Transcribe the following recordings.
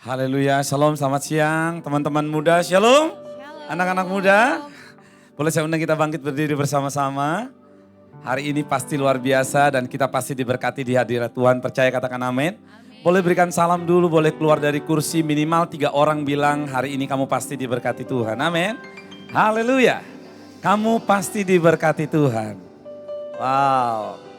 Haleluya, shalom, selamat siang teman-teman muda, shalom. Anak-anak muda, boleh saya undang kita bangkit berdiri bersama-sama. Hari ini pasti luar biasa dan kita pasti diberkati di hadirat Tuhan, percaya katakan amin. Boleh berikan salam dulu, boleh keluar dari kursi, minimal 3 orang bilang hari ini kamu pasti diberkati Tuhan, amin. Haleluya, kamu pasti diberkati Tuhan. Wow.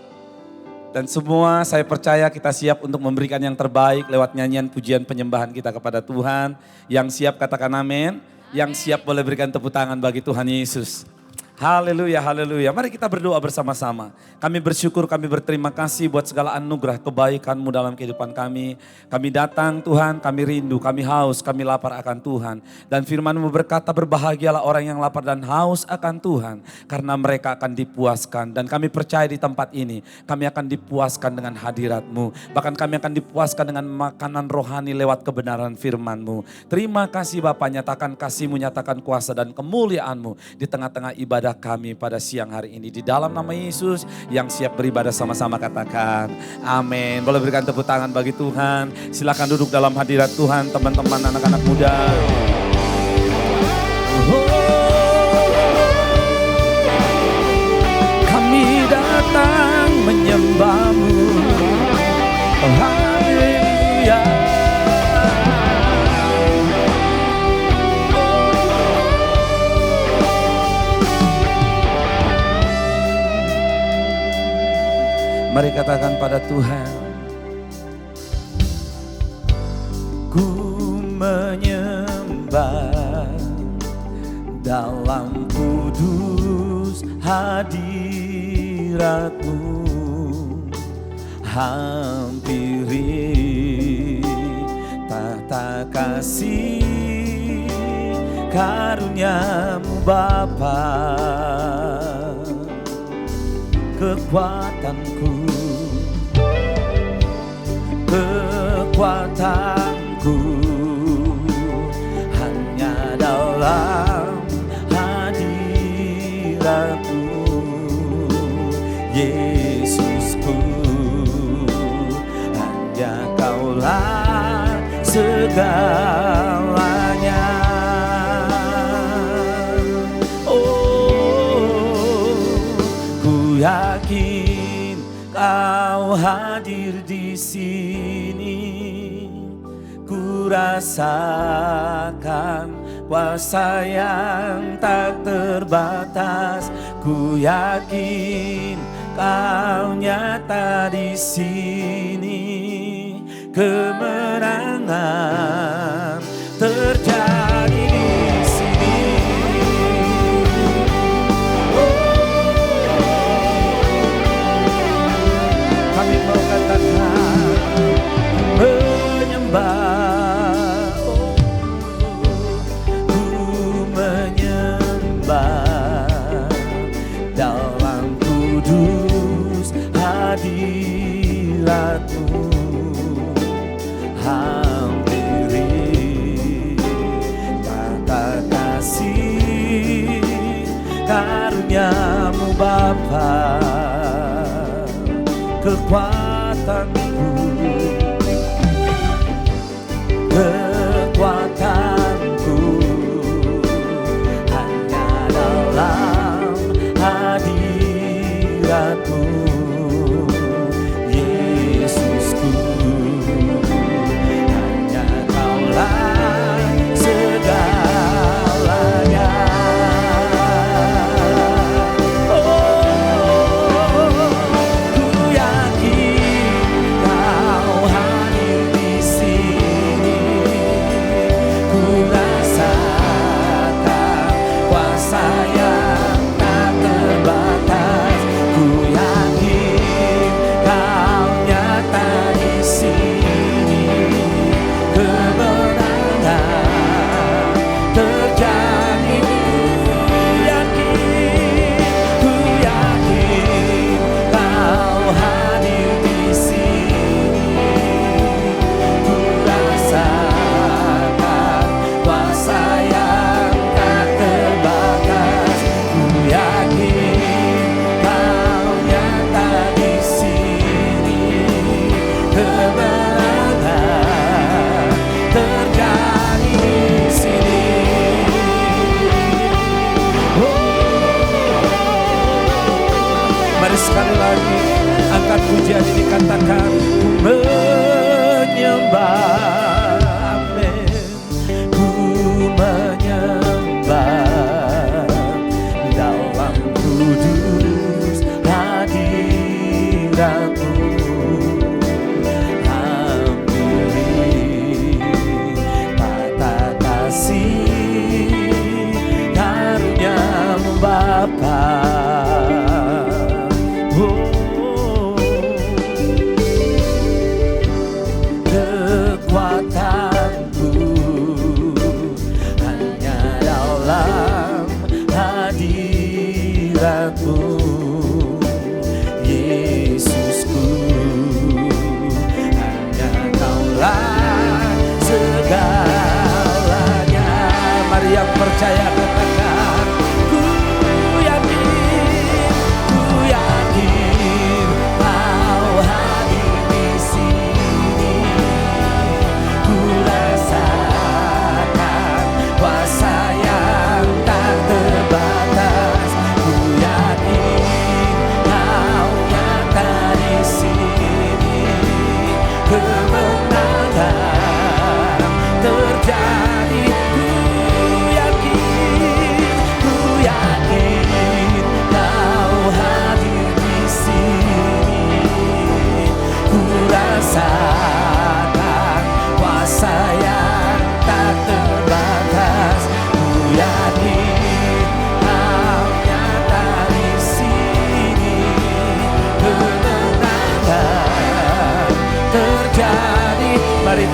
Dan semua saya percaya kita siap untuk memberikan yang terbaik lewat nyanyian pujian penyembahan kita kepada Tuhan. Yang siap katakan amin, yang siap boleh berikan tepuk tangan bagi Tuhan Yesus. Haleluya, haleluya. Mari kita berdoa bersama-sama. Kami bersyukur, kami berterima kasih buat segala anugerah kebaikan-Mu dalam kehidupan kami. Kami datang Tuhan, kami rindu, kami haus, kami lapar akan Tuhan. Dan firman-Mu berkata berbahagialah orang yang lapar dan haus akan Tuhan. Karena mereka akan dipuaskan. Dan kami percaya di tempat ini, kami akan dipuaskan dengan hadirat-Mu. Bahkan kami akan dipuaskan dengan makanan rohani lewat kebenaran firman-Mu. Terima kasih Bapa, nyatakan kasih-Mu, nyatakan kuasa dan kemuliaan-Mu di tengah-tengah ibadah kami pada siang hari ini. Di dalam nama Yesus yang siap beribadah sama-sama katakan amin. Boleh berikan tepuk tangan bagi Tuhan. Silakan duduk dalam hadirat Tuhan teman-teman anak-anak muda. Kami datang menyembah-Mu. Haleluya. Mari katakan pada Tuhan, ku menyembah dalam kudus hadirat-Mu, hampiri tata kasih karunia-Mu Bapa. Kekuatanku hanya dalam hadirat-Mu, Yesusku, hanya Kaulah segalanya. Ku yakin Kau hadir di sini, ku rasakan kuasa yang tak terbatas. Ku yakin Kau nyata di sini, kemenangan terjadi di sini. Kami mau katakan menyembah, ku menyembah dalam kudus hadirat-Mu, hampiri tata kasih karunia-Mu Bapa. Kekuatanku hanya dalam hadirat-Mu, Yesusku, hanya Kaulah segalanya. Ku yakin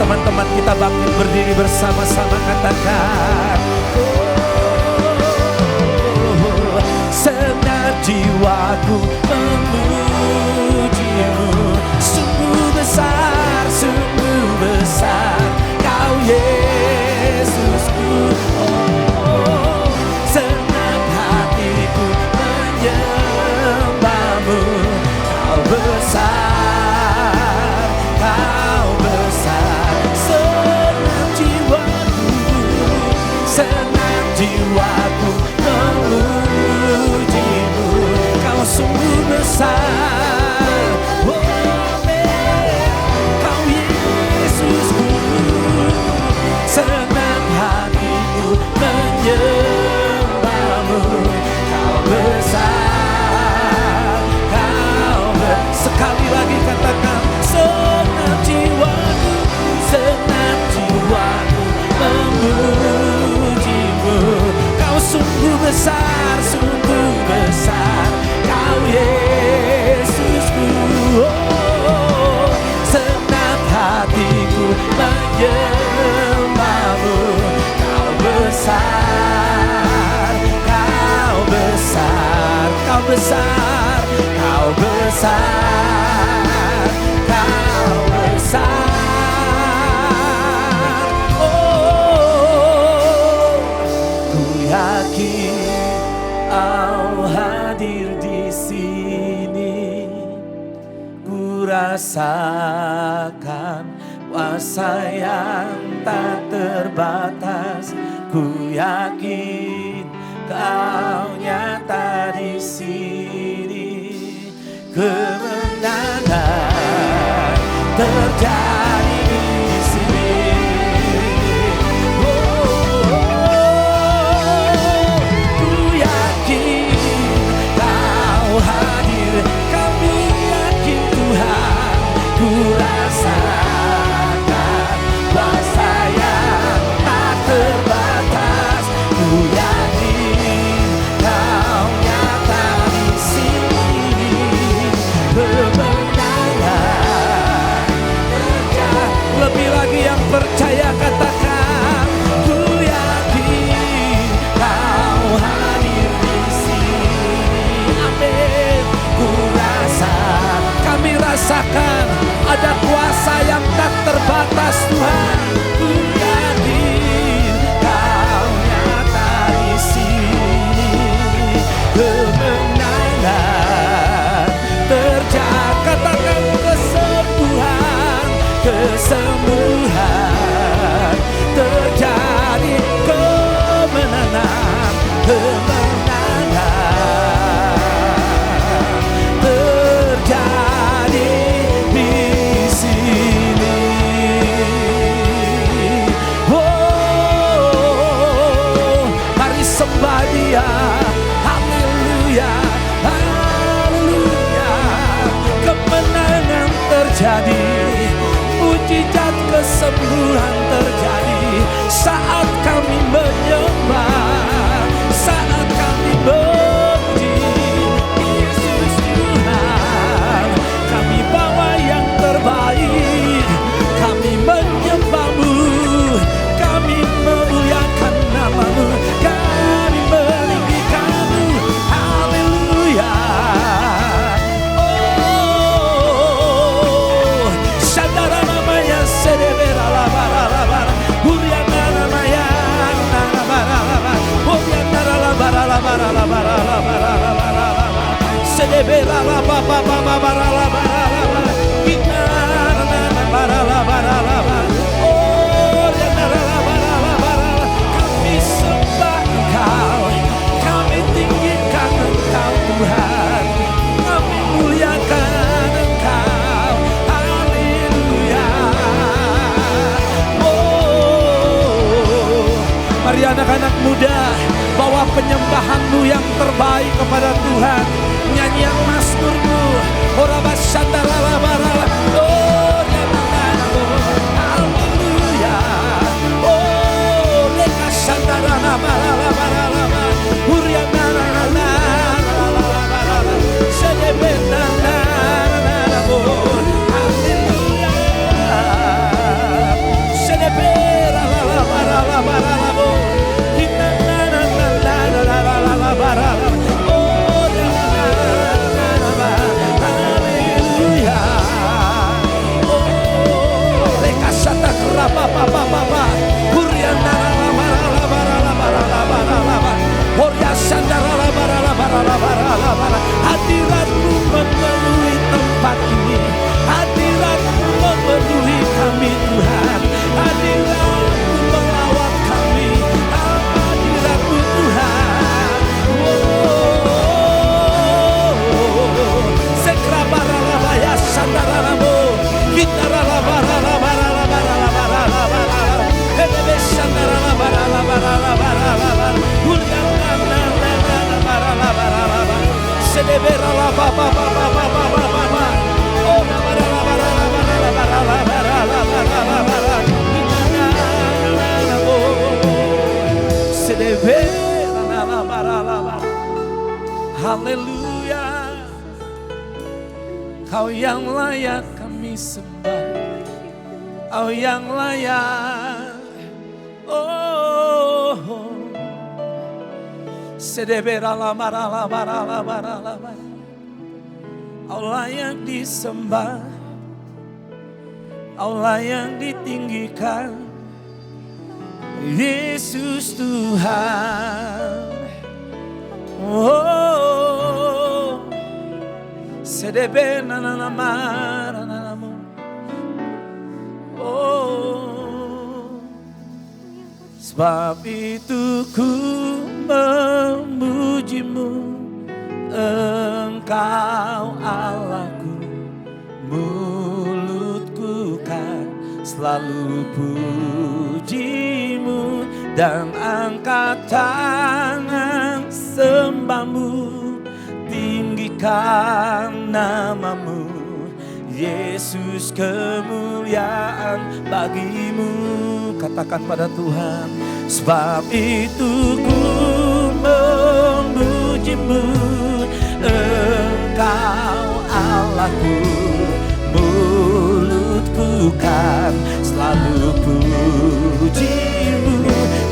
teman-teman kita bangkit berdiri bersama-sama, katakan. Senang jiwaku memujimu, sungguh besar Kau Yesusku. Senang hatiku menyembahmu, Kau besar, senang jiwaku memujimu, Kau sungguh besar, Kau Yesusku. Senang hatiku menyembahmu, Kau besar, sekali lagi katakan. Senang jiwaku memujimu, Kau sungguh besar, Kau Yesusku. Senang hatiku menyembahmu, Kau besar, Kau besar, Kau besar, Kau besar, Kau besar. Kau hadir di sini, ku rasakan kuasa yang tak terbatas. Ku yakin Kau nyata di sini, kemenangan terjadi di sini. Hadir, kami yakin Tuhan, ku rasakan kuasa yang tak terbatas. Ku yakin Kau nyata di sini, kemenangan terjadi. Lebih lagi yang percaya katakan, ku yakin Kau hadir di sini. Amin. Kami rasakan ada kuasa yang tak terbatas Tuhan. Ku yakin Kau nyata di sini, kemenangan terjadi. Katakan kesembuhan terjadi, kemenangan terjadi di sini. Oh, mari sembah Dia. Haleluya, haleluya. Kemenangan terjadi, mujizat kesembuhan terjadi saat kami menyembah, saat kami memuji Yesus Tuhan. Kami bawa yang terbaik, kami menyembah-Mu, kami memuliakan nama-Mu, kami meninggikan-Mu. Haleluya. Oh, Shandara namanya sedebera labara, Uriana namanya nabara, Uriana labara, sedebera labara, kami sembah Engkau, kami tinggikan Engkau Tuhan, kami muliakan Engkau. Haleluya. Oh, mari anak-anak muda, bawa penyembahan-Mu yang terbaik kepada Tuhan. Nyanyian mazmur-Mu, Orabas Shandara labara, oh haleluya. Oh, Leka Shandara labara, Uriana labara, sedebena haleluya. Haleluya, Kau yang layak kami sembah, Kau yang layak. Oh, Kau layak disembah, Kau layak ditinggikan, Yesus Tuhan. Oh, sedebe nananamaramu. Oh, sebab itu ku memujimu, Engkau Allahku, mulutku kan selalu pujimu, dan angkat tangan sembahmu, tinggikan namamu, Yesus, kemuliaan bagimu. Katakan pada Tuhan, sebab itu ku memujimu, Engkau Allahku, mulutku kan selalu pujimu,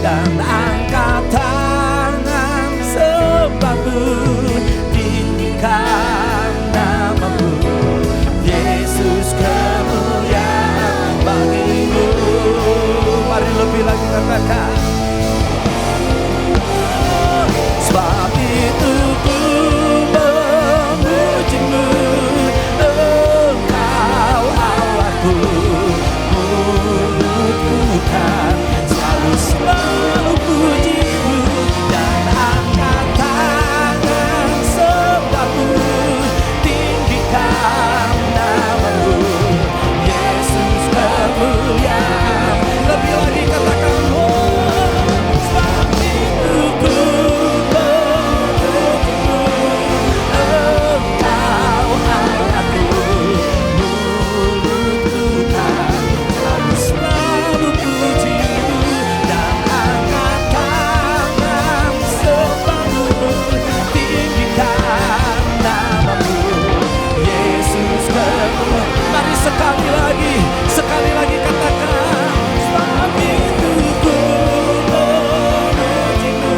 dan angkat tangan sembahmu, tinggikan namamu, Yesus, kemuliaan bagimu. Mari lebih lagi katakan, sebab itu ku memujimu, Engkau Allahku, mulutku kan selalu pujimu, dan angkat tangan sembahmu, tinggikan namamu, Yesus, kemuliaan. Lebih lagi katakan, oh, sebab itu ku memujimu, Engkau Allahku, mulutku kan selalu pujimu, dan angkat tangan sembahmu, tinggikan namamu, Yesus, kemuliaan. Mari sekali lagi katakan, sebab itu ku memujimu,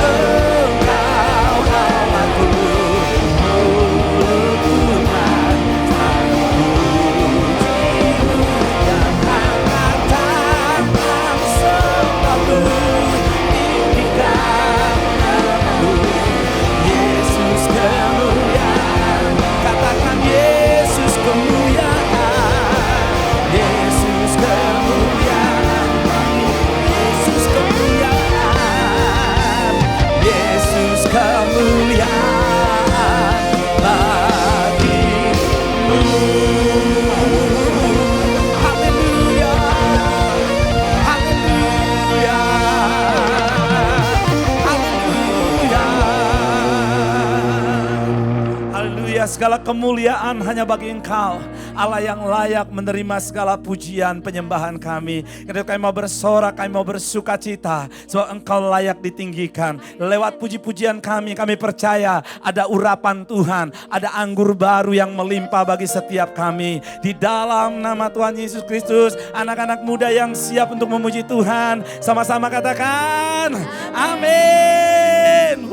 Engkau Allahku, mulutku kan selalu pujimu, dan angkat tangan sembahmu, tinggikan namamu, Yesus, kemuliaan. Katakan, Yesus, kemuliaan, Yesus, kemuliaan, Yesus, kemuliaan, Yesus, kemuliaan bagimu. Haleluya, haleluya, haleluya, haleluya. Segala kemuliaan hanya bagi Engkau, Allah yang layak menerima segala pujian penyembahan kami. Ketika kami mau bersorak, kami mau bersuka cita, sebab Engkau layak ditinggikan. Lewat puji-pujian kami percaya ada urapan Tuhan, ada anggur baru yang melimpah bagi setiap kami. Di dalam nama Tuhan Yesus Kristus, anak-anak muda yang siap untuk memuji Tuhan, sama-sama katakan, amin.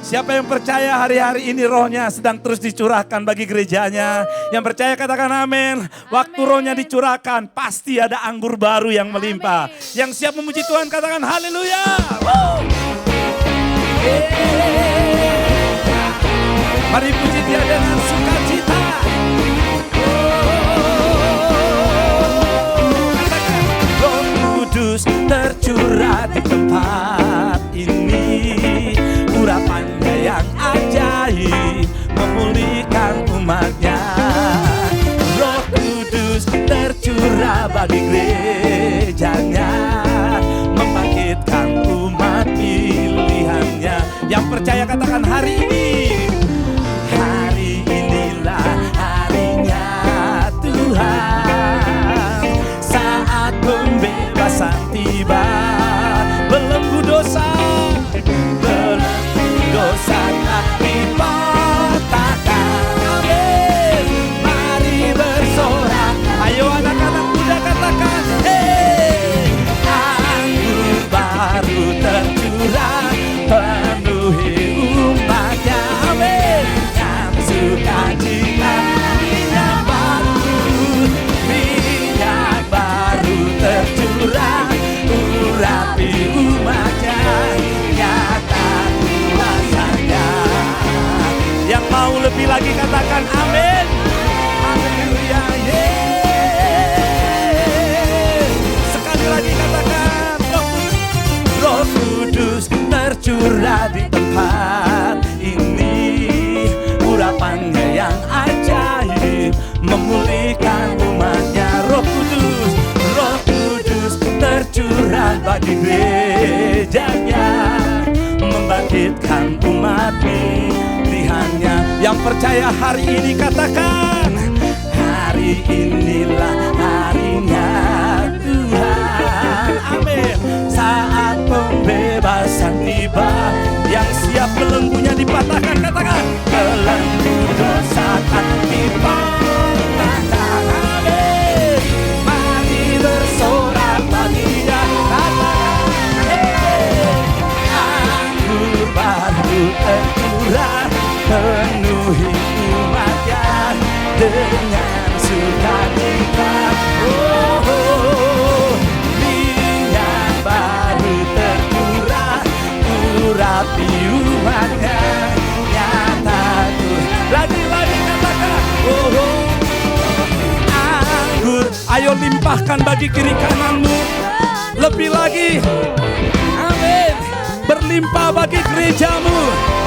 Siapa yang percaya hari-hari ini rohnya sedang terus dicurahkan bagi gerejanya? Yang percaya katakan amin. Waktu rohnya dicurahkan pasti ada anggur baru yang melimpah. Yang siap memuji Tuhan katakan haleluya. Mari puji Dia dengan sukacita. Roh Kudus tercurah di tempat ini, urapannya yang ajaib memulihkan umatnya. Roh Kudus tercurah bagi gerejanya, membangkitkan tiba. Belenggu dosa tak dipatahkan. Amin. Mari bersorak. Ayo anak-anak muda katakan, hey, anggur baru tercurah penuhi umatnya. Amin. Yang sukacita minyak baru tercurah urapi umatnya. Nyata kuasanya. Yang mau lebih lagi katakan amin. Haleluya. Sekali lagi katakan, Roh Kudus tercurah di tempat ini. Urapannya yang ajaib memulihkan umatnya. Roh Kudus tercurah bagi gerejanya, membangkitkan umat pilihannya. Yang percaya hari ini katakan, hari inilah harinya Tuhan. Amin. Saat pembebasan tiba, yang siap belenggunya dipatahkan katakan, belenggu dosa tak dipatahkan. Amin. Mari bersorak bahagia katakan, hey, anggur baru tercurah penuhi umatnya dengan sukacita. Oh, minyak baru tercurah urapi umatnya. Nyata tuh. Lagi-lagi katakan, oh, anggur. Ayo limpahkan bagi kiri kananmu. Lebih lagi. Amin. Berlimpah bagi gerejamu,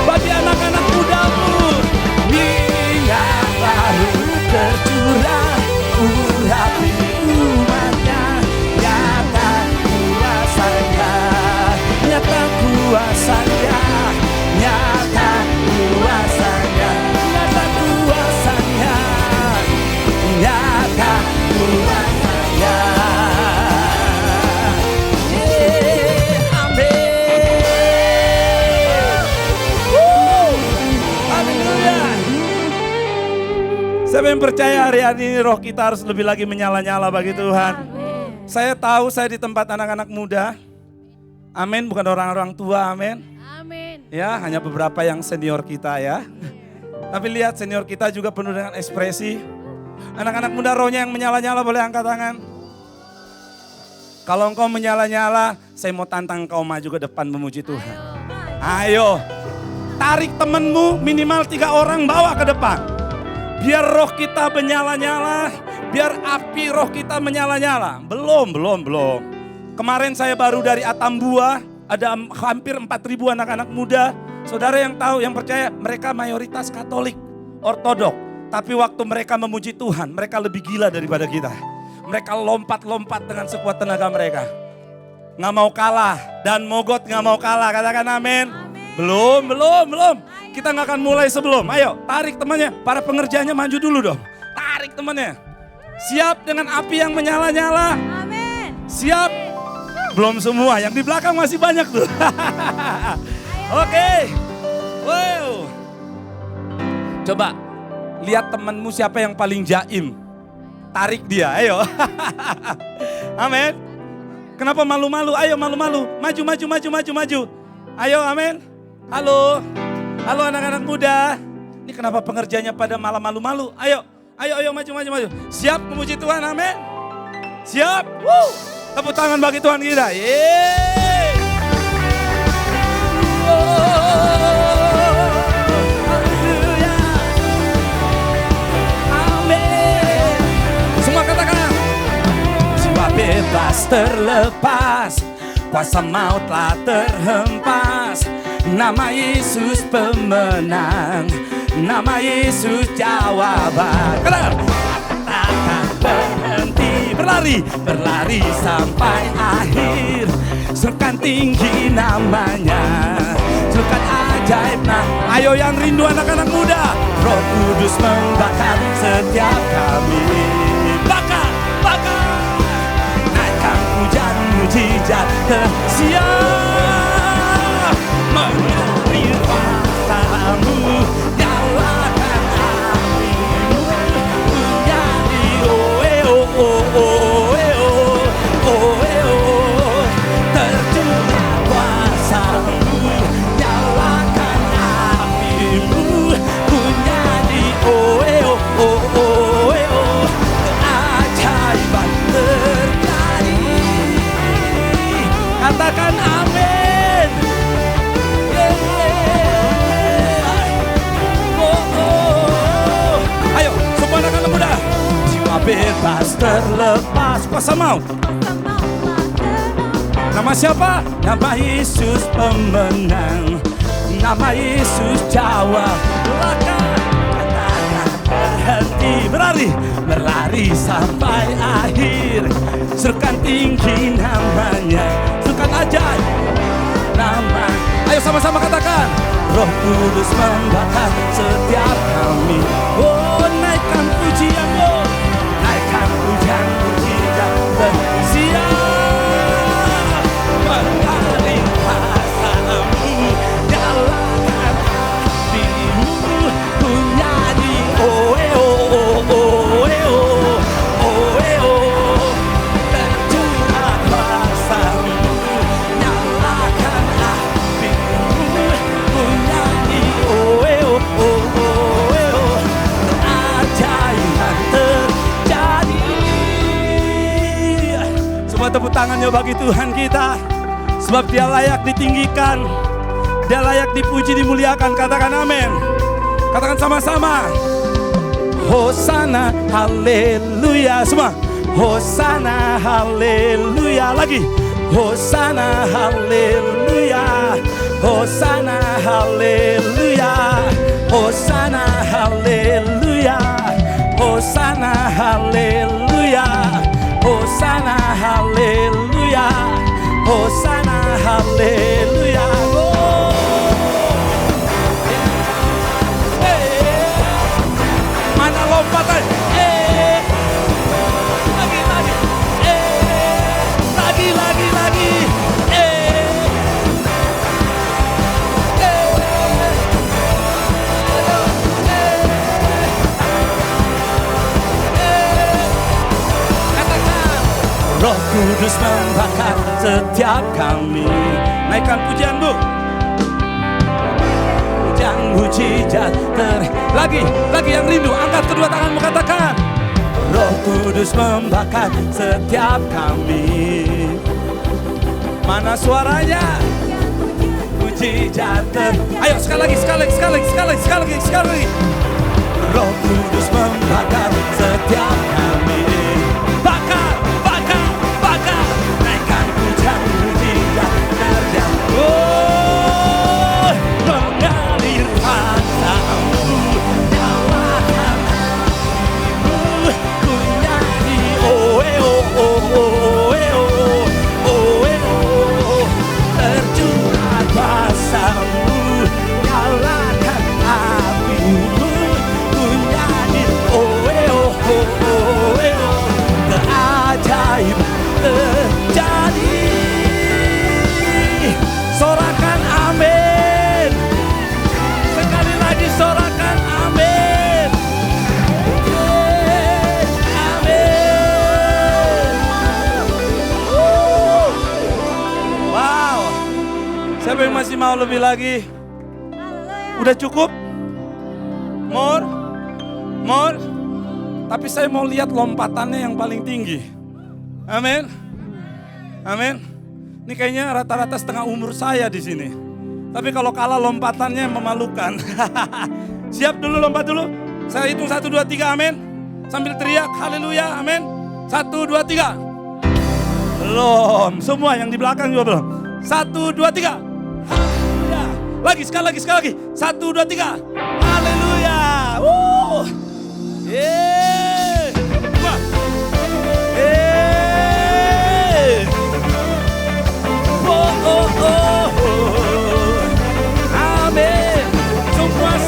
bagi anak-anak mudamu. Minyak baru tercurah urapi umatnya. Nyata kuasanya, nyata kuasanya, nyata kuasanya, nyata kuasanya, nyata kuasanya. Siapa yang percaya hari ini roh kita harus lebih lagi menyala-nyala bagi Tuhan. Amin. Saya tahu saya di tempat anak-anak muda. Amin, bukan orang-orang tua, amin. Amin. Ya, hanya beberapa yang senior kita ya. Tapi lihat senior kita juga penuh dengan ekspresi. Anak-anak muda rohnya yang menyala-nyala boleh angkat tangan. Kalau engkau menyala-nyala, saya mau tantang engkau maju ke depan memuji Tuhan. Ayo, tarik temenmu minimal 3 orang bawa ke depan. Biar roh kita menyala-nyala, biar api roh kita menyala-nyala. Belum. Kemarin saya baru dari Atambua, ada hampir 4.000 anak-anak muda. Saudara yang tahu, yang percaya, mereka mayoritas Katolik, Ortodok. Tapi waktu mereka memuji Tuhan, mereka lebih gila daripada kita. Mereka lompat-lompat dengan sekuat tenaga mereka. Nggak mau kalah, dan Mogot nggak mau kalah, katakan amin. Belum. Kita nggak akan mulai sebelum. Ayo, tarik temannya. Para pengerjanya maju dulu dong. Tarik temannya. Siap dengan api yang menyala-nyala. Amin. Siap. Belum semua, yang di belakang masih banyak tuh. Oke. Wow. Coba lihat temanmu siapa yang paling jaim. Tarik dia, ayo. Amin. Kenapa malu-malu? Ayo malu-malu. Maju. Ayo, amin. Halo anak-anak muda. Ini kenapa pengerjanya pada malah malu-malu? Ayo maju. Siap memuji Tuhan, amin. Siap. Tepuk tangan bagi Tuhan kita. Yeay. Haleluya. Amin. Semua katakan. Jiwa bebas terlepas, kuasa maut telah terhempas. Nama Yesus pemenang, nama Yesus jawaban. Takkan berhenti berlari sampai akhir. Serukan tinggi namanya, serukan ajaib Ayo yang rindu anak-anak muda, Roh Kudus membakar setiap kami. Bakar, naikkan mujizat siap mengalir kuasamu, nyalakan apimu, menjadi tercurah kuasamu, nyalakan apimu, menjadi keajaiban terjadi. Katakan amin. Ayo semua anak-anak muda, jiwa bebas terlepas kuasa maut. Nama siapa? Nama Yesus pemenang. Nama Yesus jawab belakang. Katakan berhenti berlari sampai akhir. Serukan tinggi namanya, serukan ajaib nama. Ayo sama-sama katakan, Roh Kudus membakar setiap kami. Oh, naikkan pujian, oh, naikkan pujian dan siap mengalir kuasamu, nyalakan apimu, ku nyanyi tercurah kuasamu, nyalakan apimu, ku nyanyi keajaiban terjadi. Semua tepuk tangannya bagi Tuhan kita, sebab Dia layak ditinggikan, Dia layak dipuji, dimuliakan. Katakan amin. Katakan sama-sama, Hosana haleluya. Semua, Hosana haleluya. Lagi, Hosana haleluya, Hosana haleluya, Hosana haleluya, Hosana haleluya, Hosana haleluya, Hosana haleluya. Mana lompatan? Lagi. Katakan, Roh Kudus membakar setiap kami. Naikkan pujian, Bu. Pujian mujizat lagi yang rindu, angkat kedua tanganmu, katakan, Roh Kudus membakar setiap kami. Mana suaranya? Mujizat. Ayo sekali lagi. Roh Kudus membakar setiap kami. Bakar. Naikkan pujian mujizat terjadi. Oh, mengalir kuasamu, nyalakan apimu, ku nyanyi tercurah kuasamu, nyalakan apimu, ku nyanyi keajaiban terjadi. Sorakan amin. Sekali lagi sorakan amin. Amin. Wow. Siapa yang masih mau lebih lagi? Udah cukup? More? Tapi saya mau lihat lompatannya yang paling tinggi. Amin. Ini kayaknya rata-rata setengah umur saya di sini. Tapi kalau kalah lompatannya memalukan. Siap dulu, lompat dulu. Saya hitung 1, 2, 3, amin. Sambil teriak, haleluya, amin. 1, 2, 3. Belum, semua yang di belakang juga belum. 1, 2, 3. Haleluya. Lagi, sekali lagi. 1, 2, 3. Haleluya. Amin. Semua.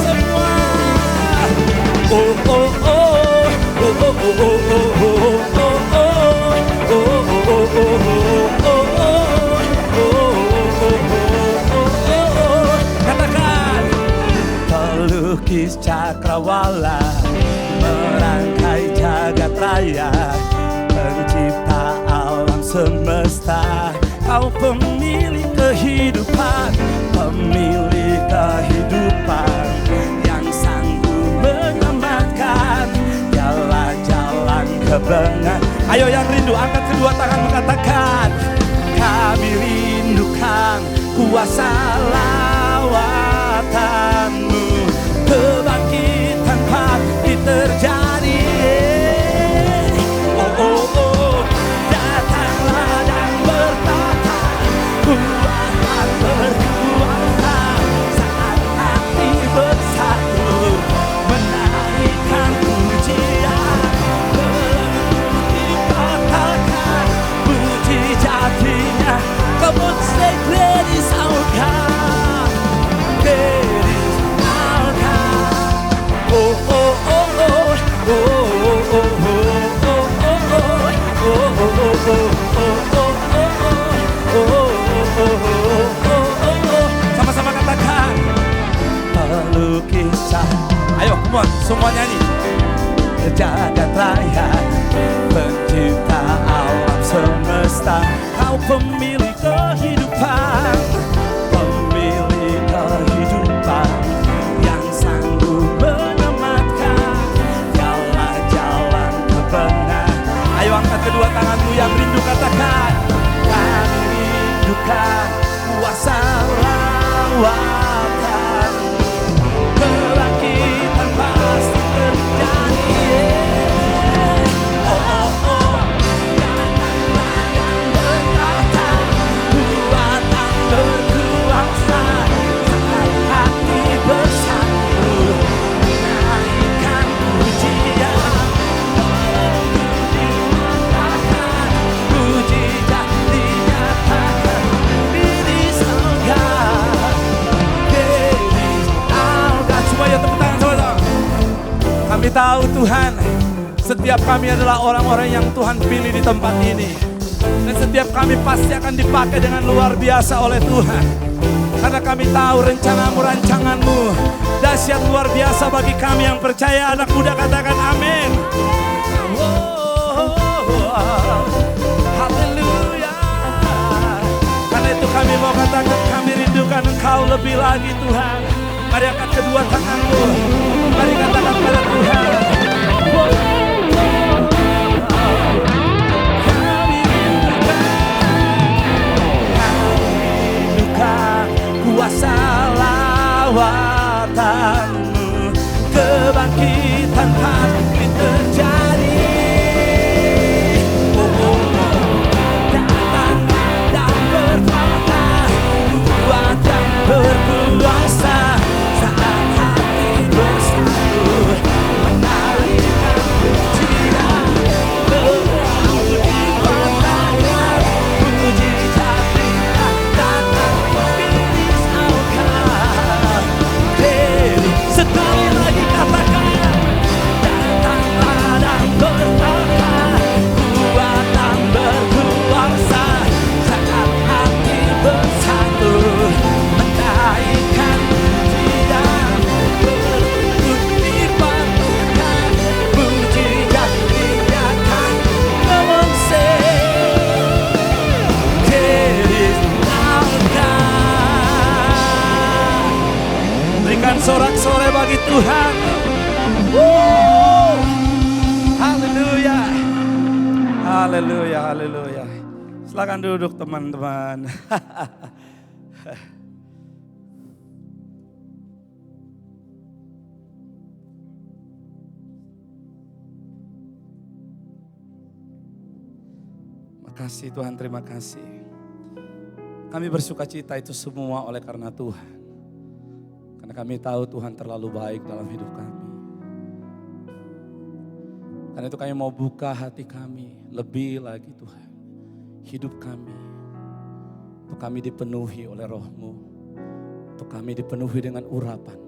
pelukis cakrawala, merangkai jagat raya, pencipta alam semesta. Kau pemilik kehidupan, pemilik kehidupan, yang sanggup menyelamatkan jalan-jalan kebenaran. Ayo yang rindu angkat kedua tangan mengatakan, kami rindukan kuasa lawatanmu, kebangkitan pasti terjadi. Oh oh oh, datanglah dan bertata, kuatan berkuasa saat hati bersatu, menaikkan pujian, dikatakan puji jadinya. Come on, say great is our God, great is our God. Oh oh oh oh, oh oh oh oh. Sama-sama katakan, pelukis. Ayo, come on, semua nyanyi. Jagat raya, pencipta alam semesta, kau pemilik kehidupan, pemilik kehidupan, yang sanggup menyelamatkan jalan-jalan kebenaran. Ayo angkat kedua tanganmu yang rindu, katakan, kami rindukan kuasa lawatan, kebangkitan pasti terjadi. Oh oh oh, datanglah yang berkata, kuatan berkuasa saat hati bersatu, menaikkan pujian, dimatakan mujizat dinyatakan. Diri surga, diri surga. Semuanya tepuk tangan sama-sama. Kami tahu Tuhan, setiap kami adalah orang-orang yang Tuhan pilih di tempat ini. Dan setiap kami pasti akan dipakai dengan luar biasa oleh Tuhan. Karena kami tahu rencanamu, rancanganmu dahsyat luar biasa bagi kami yang percaya. Anak muda katakan amin. Haleluya. Karena itu kami mau katakan, kami rindukan Engkau lebih lagi Tuhan. Mari angkat kedua tanganmu, mari katakan pada Tuhan, kami rindukan kuasa lawatanmu, kebangkitan pasti terjadi. Oh, oh, oh. Datang dan bertata, kuatan berkuasa saat hati bersatu, mengalihkan pujian, berlalu dipatahkan, mujizat dinyatakan. Diri saukan, diri. Sekali lagi katakan, datanglah dan bertata, kuatan berkuasa saat hati bersatu, menaikkan pujian, berlutut dipatukan, mujizat dinyatakan. Come on, say, there is our God. Berikan sorak-sorai bagi Tuhan. Haleluya. Haleluya, haleluya. Silakan duduk teman-teman. Makasih Tuhan, terima kasih. Kami bersuka cita itu semua oleh karena Tuhan. Karena kami tahu Tuhan terlalu baik dalam hidup kami. Karena itu kami mau buka hati kami lebih lagi Tuhan. Hidup kami. Untuk kami dipenuhi oleh Roh-Mu. Untuk kami dipenuhi dengan urapan.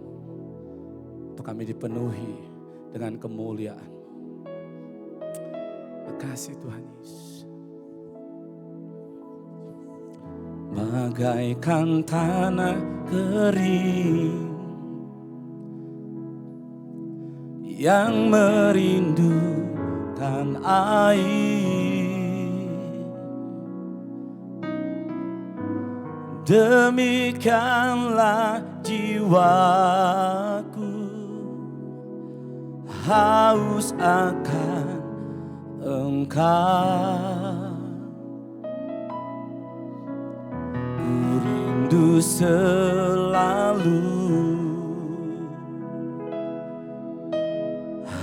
Untuk kami dipenuhi dengan kemuliaan. Makasih Tuhan Yesus. Bagaikan tanah kering, yang merindukan air. Demikianlah jiwaku haus akan Engkau. Ku rindu selalu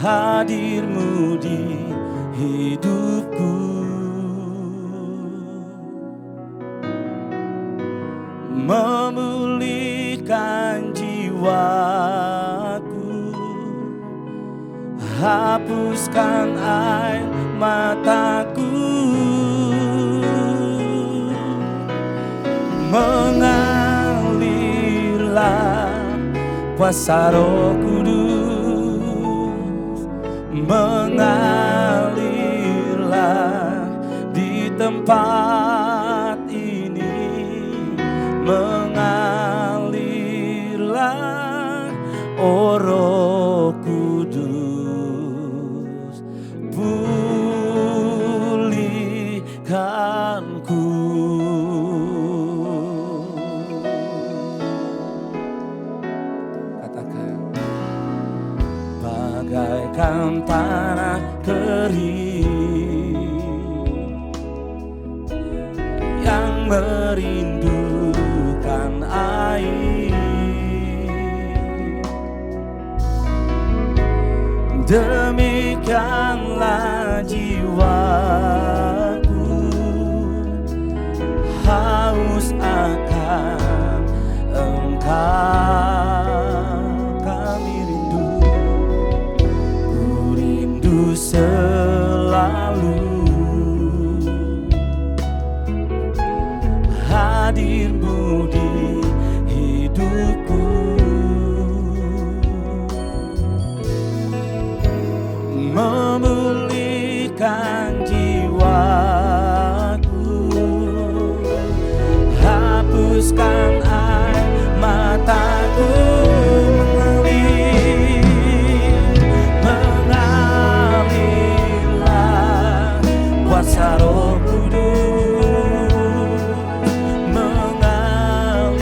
hadir-Mu di hidupku, memulihkan jiwaku, hapuskan air mataku, mengalirlah kuasa Roh Kudus, mengalirlah di tempat ini, mengalirlah oh Roh Kudus, pulihkanku. Katakan, bagaikan tanah kering yang merindukan air, demikianlah jiwaku haus akan Engkau. Kami rindu, ku rindu selalu hadir-Mu di hidupku, memulihkan jiwaku, hapuskan air mataku, mengalirlah kuasa Roh Kudus, mengalirlah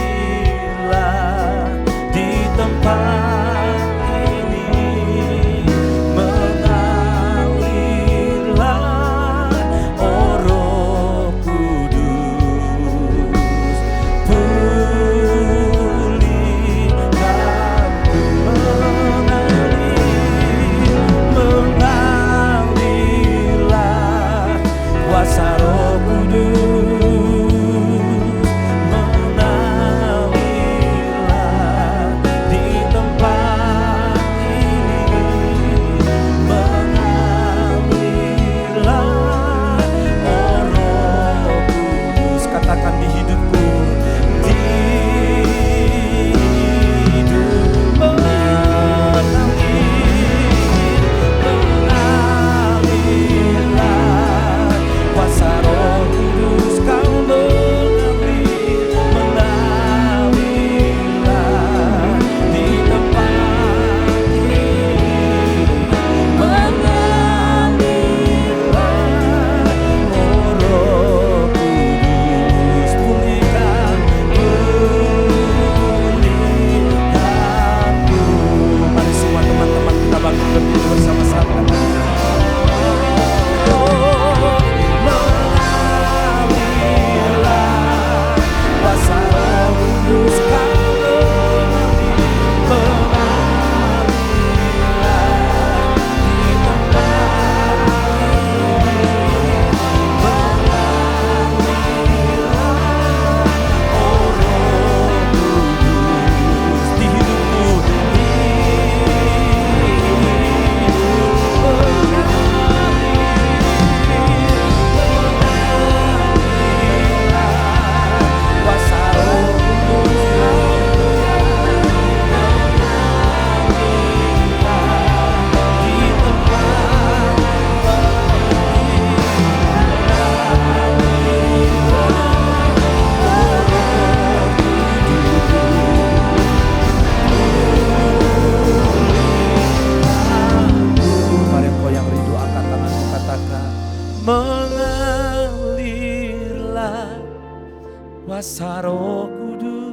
kuasa Roh Kudus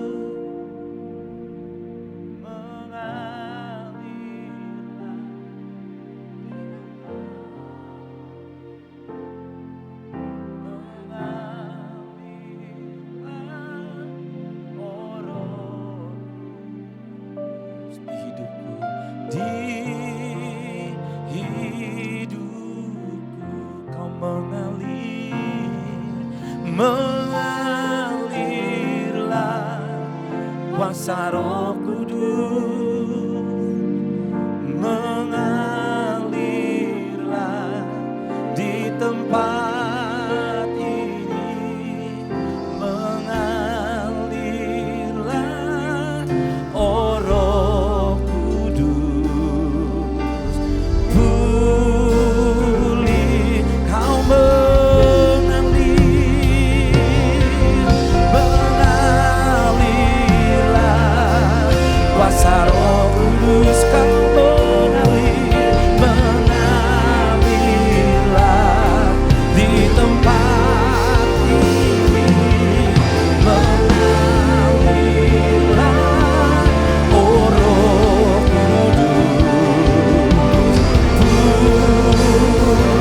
di hidupku, kau mengalirlah kuasa Roh Kudus, mengalirlah di tempat ini, mengalirlah, oh Roh Kudus, pulih kau mengalirlah kuasa Roh Kudus, kau mengalirlah di tempat ini, mengalirlah, oh Roh Kudus, pulihlah,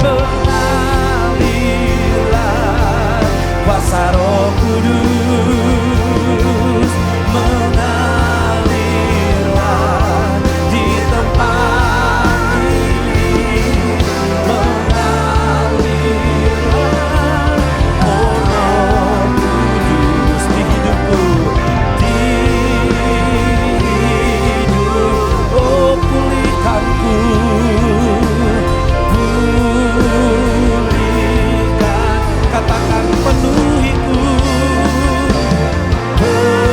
mengalirlah kuasa Roh Kudus, mengalirlah di tempat ini, mengalirlah, oh Roh Kudus di hidupku, di hidup, oh pulihkanku, pulihkan, katakan penuhiku, penuhiku.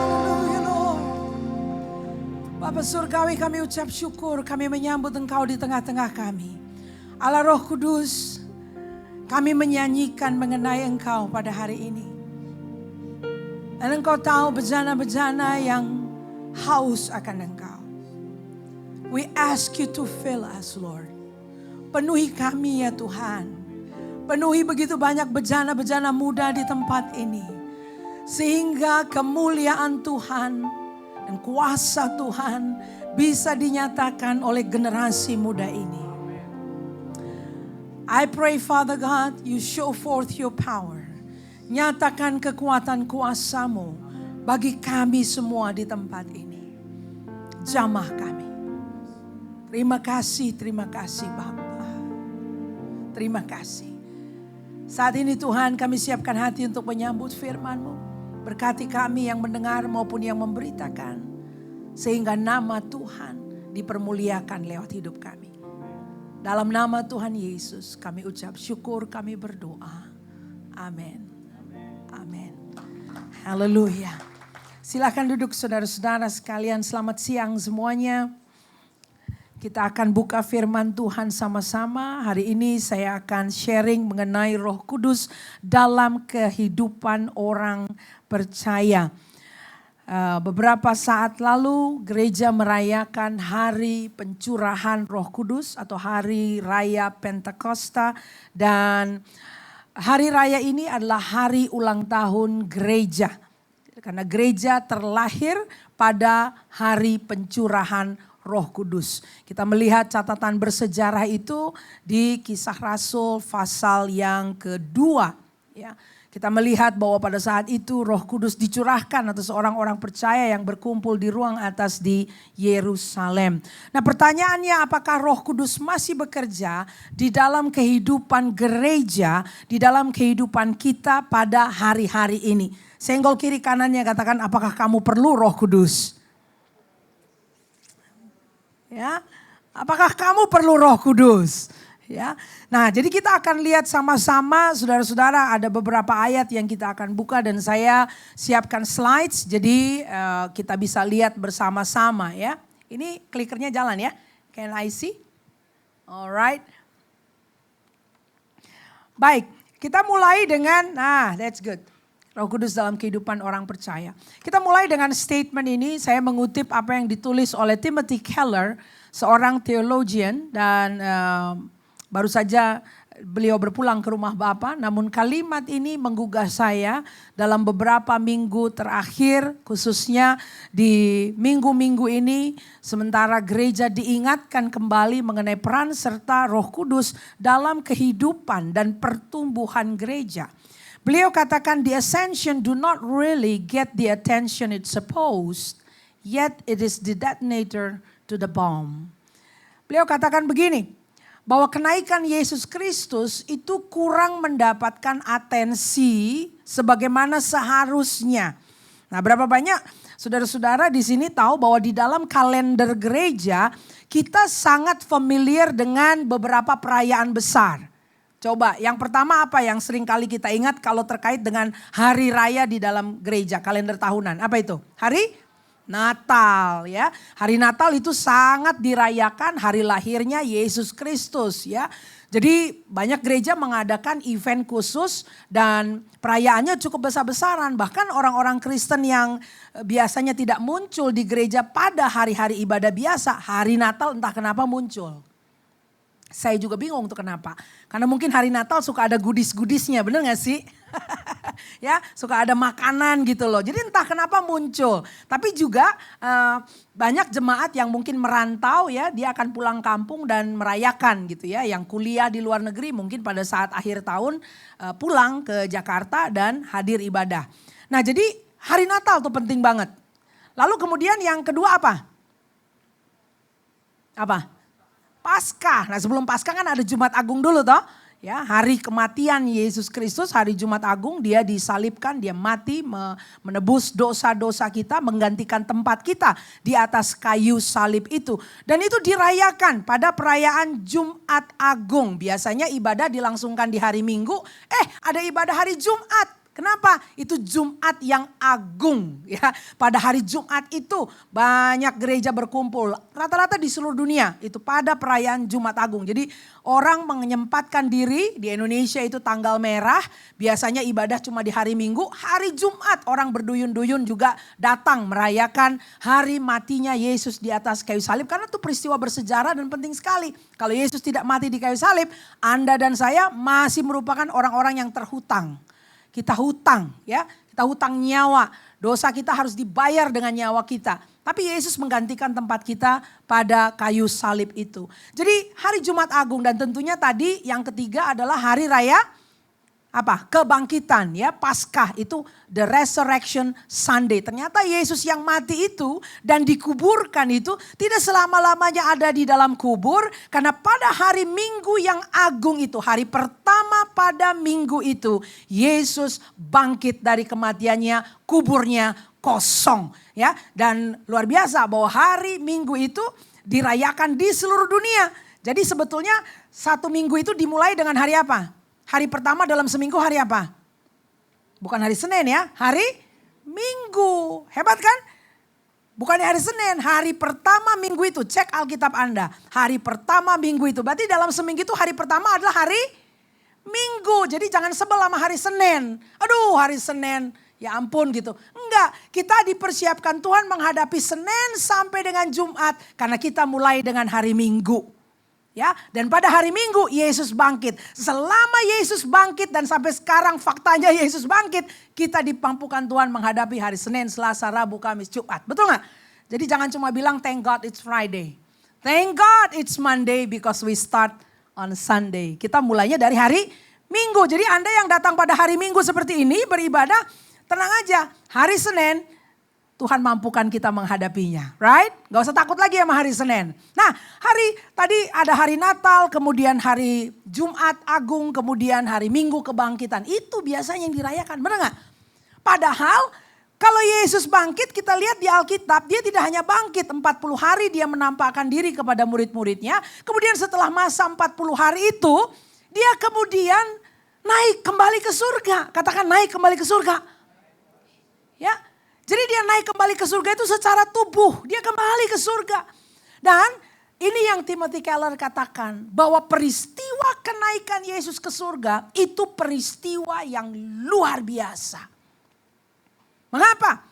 Haleluya, Lord. Bapa Surgawi, kami ucap syukur, kami menyambut Engkau di tengah-tengah kami. Allah Roh Kudus, kami menyanyikan mengenai Engkau pada hari ini. Dan Engkau tahu bejana-bejana yang haus akan Engkau. We ask you to fill us, Lord. Penuhi kami ya Tuhan. Penuhi begitu banyak bejana-bejana muda di tempat ini. Sehingga kemuliaan Tuhan dan kuasa Tuhan bisa dinyatakan oleh generasi muda ini. I pray, Father God, you show forth your power. Nyatakan kekuatan kuasa-Mu bagi kami semua di tempat ini. Jamah kami. Terima kasih Bapa. Terima kasih. Saat ini Tuhan, kami siapkan hati untuk menyambut firman-Mu. Berkati kami yang mendengar maupun yang memberitakan. Sehingga nama Tuhan dipermuliakan lewat hidup kami. Dalam nama Tuhan Yesus kami ucap syukur, kami berdoa. Amin. Amin. Haleluya. Silakan duduk saudara-saudara sekalian, selamat siang semuanya. Kita akan buka firman Tuhan sama-sama. Hari ini saya akan sharing mengenai Roh Kudus dalam kehidupan orang percaya. Beberapa saat lalu gereja merayakan hari pencurahan Roh Kudus atau hari raya Pentakosta, dan hari raya ini adalah hari ulang tahun gereja. Karena gereja terlahir pada hari pencurahan Roh Kudus. Kita melihat catatan bersejarah itu di Kisah Rasul pasal yang kedua. Ya, kita melihat bahwa pada saat itu Roh Kudus dicurahkan atas orang-orang percaya yang berkumpul di ruang atas di Yerusalem. Nah, pertanyaannya, apakah Roh Kudus masih bekerja di dalam kehidupan gereja, di dalam kehidupan kita pada hari-hari ini? Senggol kiri kanannya, katakan, apakah kamu perlu Roh Kudus? Ya, apakah kamu perlu Roh Kudus? Ya, nah jadi kita akan lihat sama-sama, saudara-saudara, ada beberapa ayat yang kita akan buka dan saya siapkan slides, jadi kita bisa lihat bersama-sama ya. Ini klikernya jalan ya, can I see? Alright. Baik, kita mulai dengan, that's good. Roh Kudus dalam kehidupan orang percaya. Kita mulai dengan statement ini, saya mengutip apa yang ditulis oleh Timothy Keller, seorang theologian dan baru saja beliau berpulang ke rumah Bapa. Namun kalimat ini menggugah saya dalam beberapa minggu terakhir, khususnya di minggu-minggu ini, sementara gereja diingatkan kembali mengenai peran serta Roh Kudus dalam kehidupan dan pertumbuhan gereja. Beliau katakan, the ascension do not really get the attention it's supposed, yet it is the detonator to the bomb. Beliau katakan begini, bahwa kenaikan Yesus Kristus itu kurang mendapatkan atensi sebagaimana seharusnya. Nah, berapa banyak saudara-saudara di sini tahu bahwa di dalam kalender gereja kita sangat familiar dengan beberapa perayaan besar. Coba, yang pertama apa yang sering kali kita ingat kalau terkait dengan hari raya di dalam gereja, kalender tahunan. Apa itu? Hari Natal ya. Hari Natal itu sangat dirayakan hari lahirnya Yesus Kristus ya. Jadi banyak gereja mengadakan event khusus dan perayaannya cukup besar-besaran. Bahkan orang-orang Kristen yang biasanya tidak muncul di gereja pada hari-hari ibadah biasa, hari Natal entah kenapa muncul. Saya juga bingung tuh kenapa. Karena mungkin hari Natal suka ada goodies-goodiesnya, bener gak sih? Ya, suka ada makanan gitu loh. Jadi entah kenapa muncul. Tapi juga banyak jemaat yang mungkin merantau ya, dia akan pulang kampung dan merayakan gitu ya. Yang kuliah di luar negeri mungkin pada saat akhir tahun pulang ke Jakarta dan hadir ibadah. Nah, jadi hari Natal tuh penting banget. Lalu kemudian yang kedua apa? Apa? Paskah. Nah, sebelum Paskah kan ada Jumat Agung dulu toh. Ya, hari kematian Yesus Kristus, hari Jumat Agung, dia disalibkan, dia mati menebus dosa-dosa kita, menggantikan tempat kita di atas kayu salib itu. Dan itu dirayakan pada perayaan Jumat Agung. Biasanya ibadah dilangsungkan di hari Minggu, ada ibadah hari Jumat. Kenapa? Itu Jumat yang agung ya. Pada hari Jumat itu banyak gereja berkumpul. Rata-rata di seluruh dunia itu pada perayaan Jumat Agung. Jadi orang menyempatkan diri di Indonesia itu tanggal merah. Biasanya ibadah cuma di hari Minggu. Hari Jumat orang berduyun-duyun juga datang merayakan hari matinya Yesus di atas kayu salib. Karena itu peristiwa bersejarah dan penting sekali. Kalau Yesus tidak mati di kayu salib, Anda dan saya masih merupakan orang-orang yang terhutang. Kita hutang ya, kita hutang nyawa. Dosa kita harus dibayar dengan nyawa kita. Tapi Yesus menggantikan tempat kita pada kayu salib itu. Jadi hari Jumat Agung dan tentunya tadi yang ketiga adalah hari raya apa? Kebangkitan ya, Paskah itu the resurrection Sunday. Ternyata Yesus yang mati itu dan dikuburkan itu tidak selama-lamanya ada di dalam kubur. Karena pada hari Minggu yang agung itu, hari pertama pada minggu itu, Yesus bangkit dari kematiannya, kuburnya kosong. Ya, dan luar biasa bahwa hari Minggu itu dirayakan di seluruh dunia. Jadi sebetulnya satu minggu itu dimulai dengan hari apa? Hari pertama dalam seminggu hari apa? Bukan hari Senin ya, hari Minggu. Hebat kan? Bukan hari Senin, hari pertama minggu itu. Cek Alkitab Anda. Hari pertama minggu itu. Berarti dalam seminggu itu hari pertama adalah hari Minggu. Jadi jangan sebel sama hari Senin. Aduh, hari Senin. Ya ampun gitu. Enggak, kita dipersiapkan Tuhan menghadapi Senin sampai dengan Jumat. Karena kita mulai dengan hari Minggu. Ya, dan pada hari Minggu Yesus bangkit. Selama Yesus bangkit dan sampai sekarang faktanya Yesus bangkit, kita dipampukan Tuhan menghadapi hari Senin, Selasa, Rabu, Kamis, Jumat. Betul gak? Jadi jangan cuma bilang thank God it's Friday. Thank God it's Monday because we start on Sunday. Kita mulainya dari hari Minggu. Jadi Anda yang datang pada hari Minggu seperti ini beribadah, tenang aja. Hari Senin Tuhan mampukan kita menghadapinya, right? Gak usah takut lagi sama hari Senin. Nah, tadi ada hari Natal, kemudian hari Jumat Agung, kemudian hari Minggu kebangkitan. Itu biasanya yang dirayakan, benar gak? Padahal kalau Yesus bangkit, kita lihat di Alkitab, dia tidak hanya bangkit 40 hari dia menampakkan diri kepada murid-muridnya. Kemudian setelah masa 40 hari itu, dia kemudian naik kembali ke surga. Katakan naik kembali ke surga. Ya. Jadi dia naik kembali ke surga itu secara tubuh. Dia kembali ke surga. Dan ini yang Timothy Keller katakan. Bahwa peristiwa kenaikan Yesus ke surga itu peristiwa yang luar biasa. Mengapa?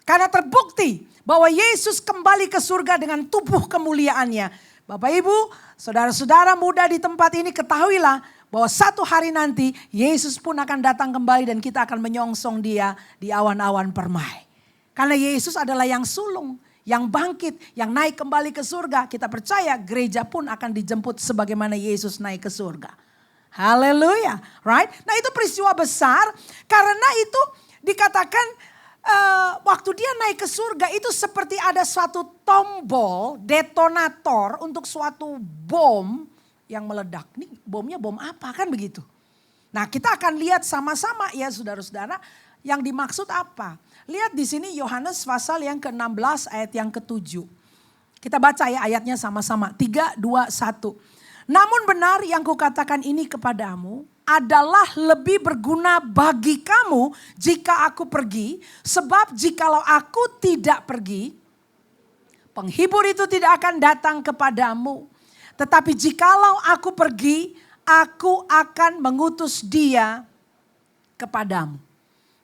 Karena terbukti bahwa Yesus kembali ke surga dengan tubuh kemuliaannya. Bapak Ibu, saudara-saudara muda di tempat ini, ketahuilah bahwa satu hari nanti Yesus pun akan datang kembali dan kita akan menyongsong dia di awan-awan permai. Karena Yesus adalah yang sulung, yang bangkit, yang naik kembali ke surga. Kita percaya gereja pun akan dijemput sebagaimana Yesus naik ke surga. Haleluya, right? Nah itu peristiwa besar karena itu dikatakan waktu dia naik ke surga itu seperti ada suatu tombol detonator untuk suatu bom yang meledak. Nih bomnya bom apa kan begitu. Nah kita akan lihat sama-sama ya saudara-saudara yang dimaksud apa. Lihat di sini Yohanes pasal yang ke-16 ayat yang ke-7. Kita baca ya ayatnya sama-sama. 3, 2, 1. Namun benar yang kukatakan ini kepadamu adalah lebih berguna bagi kamu jika aku pergi. Sebab jikalau aku tidak pergi, penghibur itu tidak akan datang kepadamu. Tetapi jikalau aku pergi, aku akan mengutus dia kepadamu.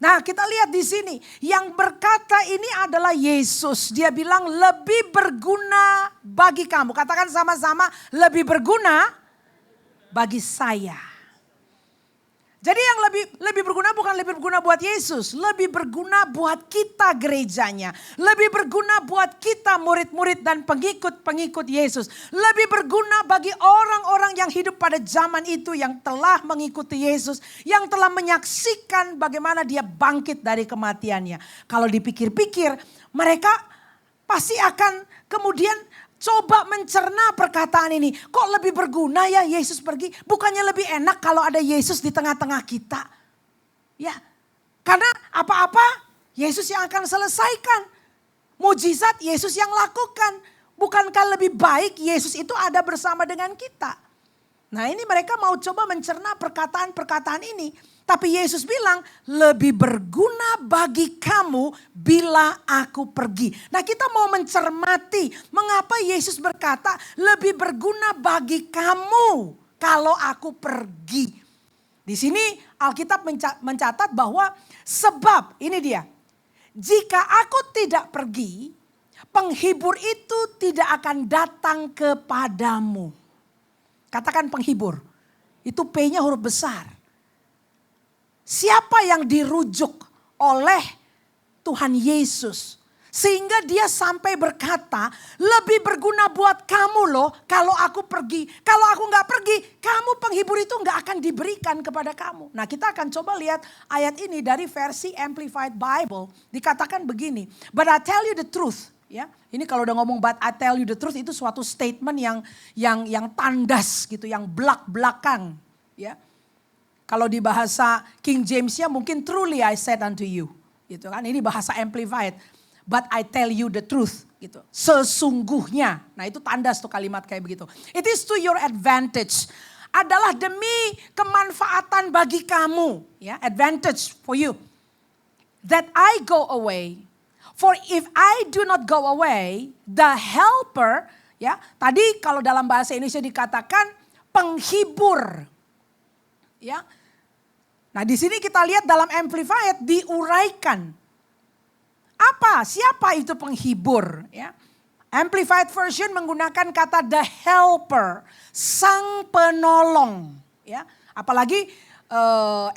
Nah kita lihat di sini, yang berkata ini adalah Yesus. Dia bilang lebih berguna bagi kamu. Katakan sama-sama, lebih berguna bagi saya. Jadi yang lebih berguna bukan lebih berguna buat Yesus. Lebih berguna buat kita gerejanya. Lebih berguna buat kita murid-murid dan pengikut-pengikut Yesus. Lebih berguna bagi orang-orang yang hidup pada zaman itu. Yang telah mengikuti Yesus. Yang telah menyaksikan bagaimana dia bangkit dari kematiannya. Kalau dipikir-pikir mereka pasti akan kemudian coba mencerna perkataan ini. Kok lebih berguna ya Yesus pergi? Bukannya lebih enak kalau ada Yesus di tengah-tengah kita? Ya, karena apa-apa Yesus yang akan selesaikan. Mujizat Yesus yang lakukan. Bukankah lebih baik Yesus itu ada bersama dengan kita? Nah ini mereka mau coba mencerna perkataan-perkataan ini. Tapi Yesus bilang lebih berguna bagi kamu bila aku pergi. Nah kita mau mencermati mengapa Yesus berkata lebih berguna bagi kamu kalau aku pergi. Di sini Alkitab mencatat bahwa sebab ini dia. Jika aku tidak pergi, penghibur itu tidak akan datang kepadamu. Katakan penghibur. Itu P-nya huruf besar. Siapa yang dirujuk oleh Tuhan Yesus. Sehingga dia sampai berkata, lebih berguna buat kamu loh kalau aku pergi. Kalau aku gak pergi, kamu penghibur itu gak akan diberikan kepada kamu. Nah kita akan coba lihat ayat ini dari versi Amplified Bible. Dikatakan begini, but I tell you the truth. Ya, ini kalau udah ngomong but I tell you the truth itu suatu statement yang tandas gitu, yang belak-belakan. Ya. Kalau di bahasa King James-nya mungkin truly I said unto you. Gitu kan. Ini bahasa amplified. But I tell you the truth. Gitu. Sesungguhnya. Nah itu tandas tuh kalimat kayak begitu. It is to your advantage. Adalah demi kemanfaatan bagi kamu. Ya, advantage for you. That I go away. For if I do not go away, the helper. Ya, tadi kalau dalam bahasa Indonesia dikatakan penghibur. Ya. Nah di sini kita lihat dalam Amplified diuraikan. Apa? Siapa itu penghibur? Ya. Amplified version menggunakan kata the helper. Sang penolong. Ya. Apalagi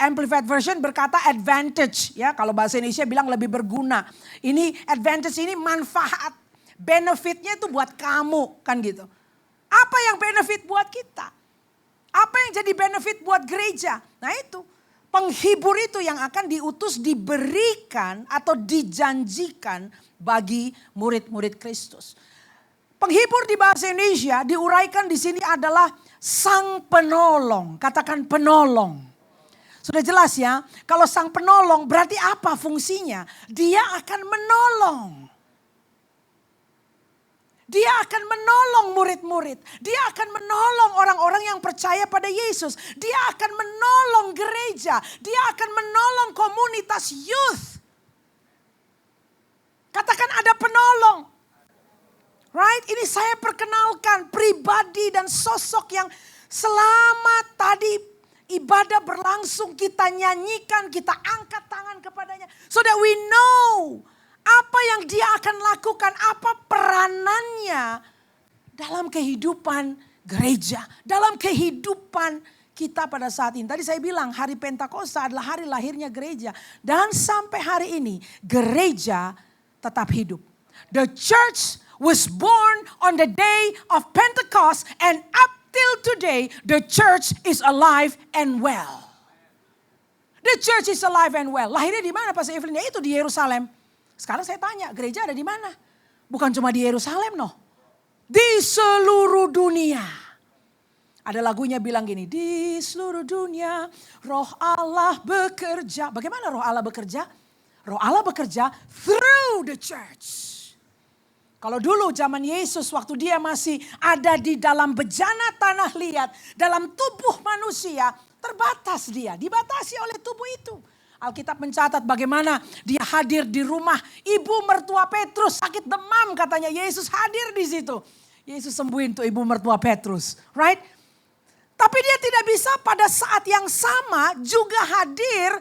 Amplified version berkata advantage. Ya. Kalau bahasa Indonesia bilang lebih berguna. Ini advantage ini manfaat. Benefitnya itu buat kamu. Kan gitu. Apa yang benefit buat kita? Apa yang jadi benefit buat gereja? Nah itu. Penghibur itu yang akan diutus, diberikan atau dijanjikan bagi murid-murid Kristus. Penghibur di bahasa Indonesia diuraikan di sini adalah sang penolong. Katakan penolong. Sudah jelas ya, kalau sang penolong berarti apa fungsinya? Dia akan menolong. Dia akan menolong murid-murid. Dia akan menolong orang-orang yang percaya pada Yesus. Dia akan menolong gereja. Dia akan menolong komunitas youth. Katakan ada penolong. Right? Ini saya perkenalkan pribadi dan sosok yang selama tadi ibadah berlangsung kita nyanyikan, kita angkat tangan, kepadanya. So that we know apa yang dia akan lakukan, apa peranannya dalam kehidupan gereja, dalam kehidupan kita pada saat ini. Tadi saya bilang hari Pentakosta adalah hari lahirnya gereja. Dan sampai hari ini gereja tetap hidup. The church was born on the day of Pentecost and up till today the church is alive and well. The church is alive and well. Lahirnya di mana Pastor Evelyn? Ya itu di Yerusalem. Sekarang saya tanya, gereja ada di mana? Bukan cuma di Yerusalem noh. Di seluruh dunia. Ada lagunya bilang gini, di seluruh dunia roh Allah bekerja. Bagaimana roh Allah bekerja? Roh Allah bekerja through the church. Kalau dulu zaman Yesus waktu dia masih ada di dalam bejana tanah liat, dalam tubuh manusia, terbatas dia, dibatasi oleh tubuh itu. Alkitab mencatat bagaimana dia hadir di rumah ibu mertua Petrus, sakit demam katanya, Yesus hadir di situ. Yesus sembuhin tuh ibu mertua Petrus, right? Tapi dia tidak bisa pada saat yang sama juga hadir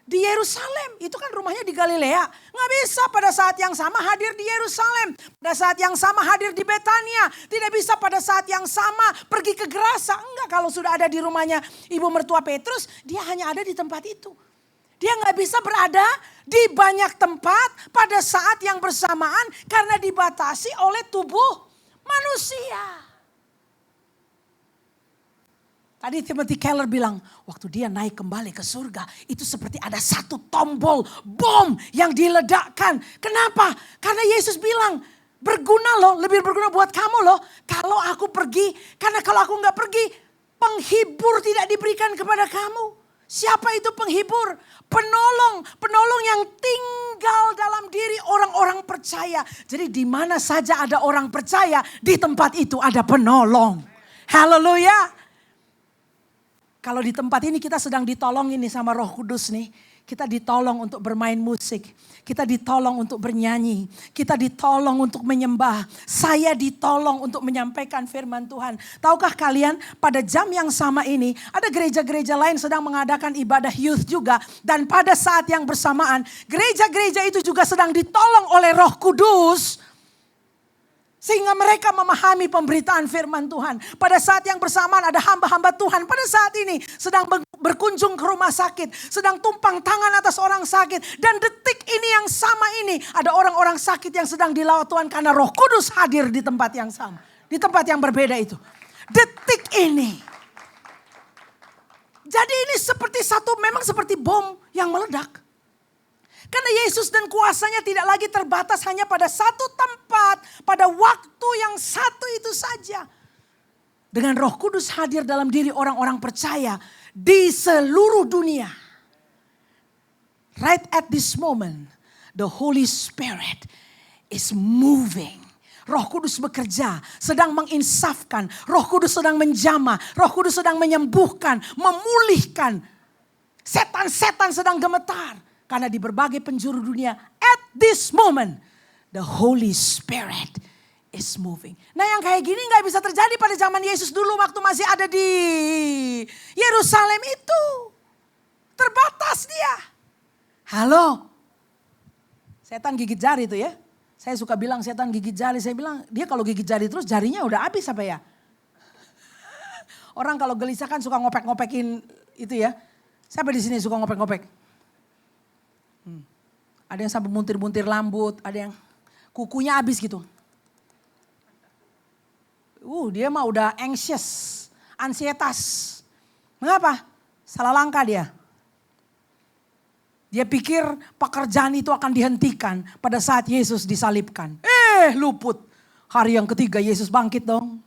di Yerusalem. Itu kan rumahnya di Galilea. Nggak bisa pada saat yang sama hadir di Yerusalem. Pada saat yang sama hadir di Betania. Tidak bisa pada saat yang sama pergi ke Gerasa. Enggak, kalau sudah ada di rumahnya ibu mertua Petrus, dia hanya ada di tempat itu. Dia nggak bisa berada di banyak tempat pada saat yang bersamaan karena dibatasi oleh tubuh manusia. Tadi Timothy Keller bilang, waktu dia naik kembali ke surga, itu seperti ada satu tombol bom yang diledakkan. Kenapa? Karena Yesus bilang, berguna loh, lebih berguna buat kamu loh. Kalau aku pergi, karena kalau aku nggak pergi, penghibur tidak diberikan kepada kamu. Siapa itu penghibur? Penolong, penolong yang tinggal dalam diri orang-orang percaya. Jadi di mana saja ada orang percaya, di tempat itu ada penolong. Haleluya. Kalau di tempat ini kita sedang ditolong ini sama Roh Kudus nih. Kita ditolong untuk bermain musik. Kita ditolong untuk bernyanyi. Kita ditolong untuk menyembah. Saya ditolong untuk menyampaikan firman Tuhan. Tahukah kalian pada jam yang sama ini ada gereja-gereja lain sedang mengadakan ibadah youth juga. Dan pada saat yang bersamaan gereja-gereja itu juga sedang ditolong oleh Roh Kudus. Sehingga mereka memahami pemberitaan firman Tuhan. Pada saat yang bersamaan ada hamba-hamba Tuhan pada saat ini sedang berkunjung ke rumah sakit. Sedang tumpang tangan atas orang sakit. Dan detik ini yang sama ini ada orang-orang sakit yang sedang dilawat Tuhan karena Roh Kudus hadir di tempat yang sama. Di tempat yang berbeda itu. Detik ini. Jadi ini memang seperti bom yang meledak. Karena Yesus dan kuasanya tidak lagi terbatas hanya pada satu tempat, pada waktu yang satu itu saja. Dengan Roh Kudus hadir dalam diri orang-orang percaya di seluruh dunia. Right at this moment, the Holy Spirit is moving. Roh Kudus bekerja, sedang menginsafkan. Roh Kudus sedang menjamah. Roh Kudus sedang menyembuhkan, memulihkan. Setan-setan sedang gemetar. Karena di berbagai penjuru dunia, at this moment, the Holy Spirit is moving. Nah yang kayak gini gak bisa terjadi pada zaman Yesus dulu waktu masih ada di Yerusalem itu. Terbatas dia. Halo. Setan gigit jari itu ya. Saya suka bilang setan gigit jari. Saya bilang dia kalau gigit jari terus jarinya udah habis apa ya. Orang kalau gelisah kan suka ngopek-ngopekin itu ya. Siapa di sini suka ngopek-ngopek? Ada yang sampai muntir-muntir rambut, ada yang kukunya habis gitu. Dia mah udah anxious, ansietas. Mengapa? Salah langkah dia. Dia pikir pekerjaan itu akan dihentikan pada saat Yesus disalibkan. Luput. Hari yang ketiga Yesus bangkit dong.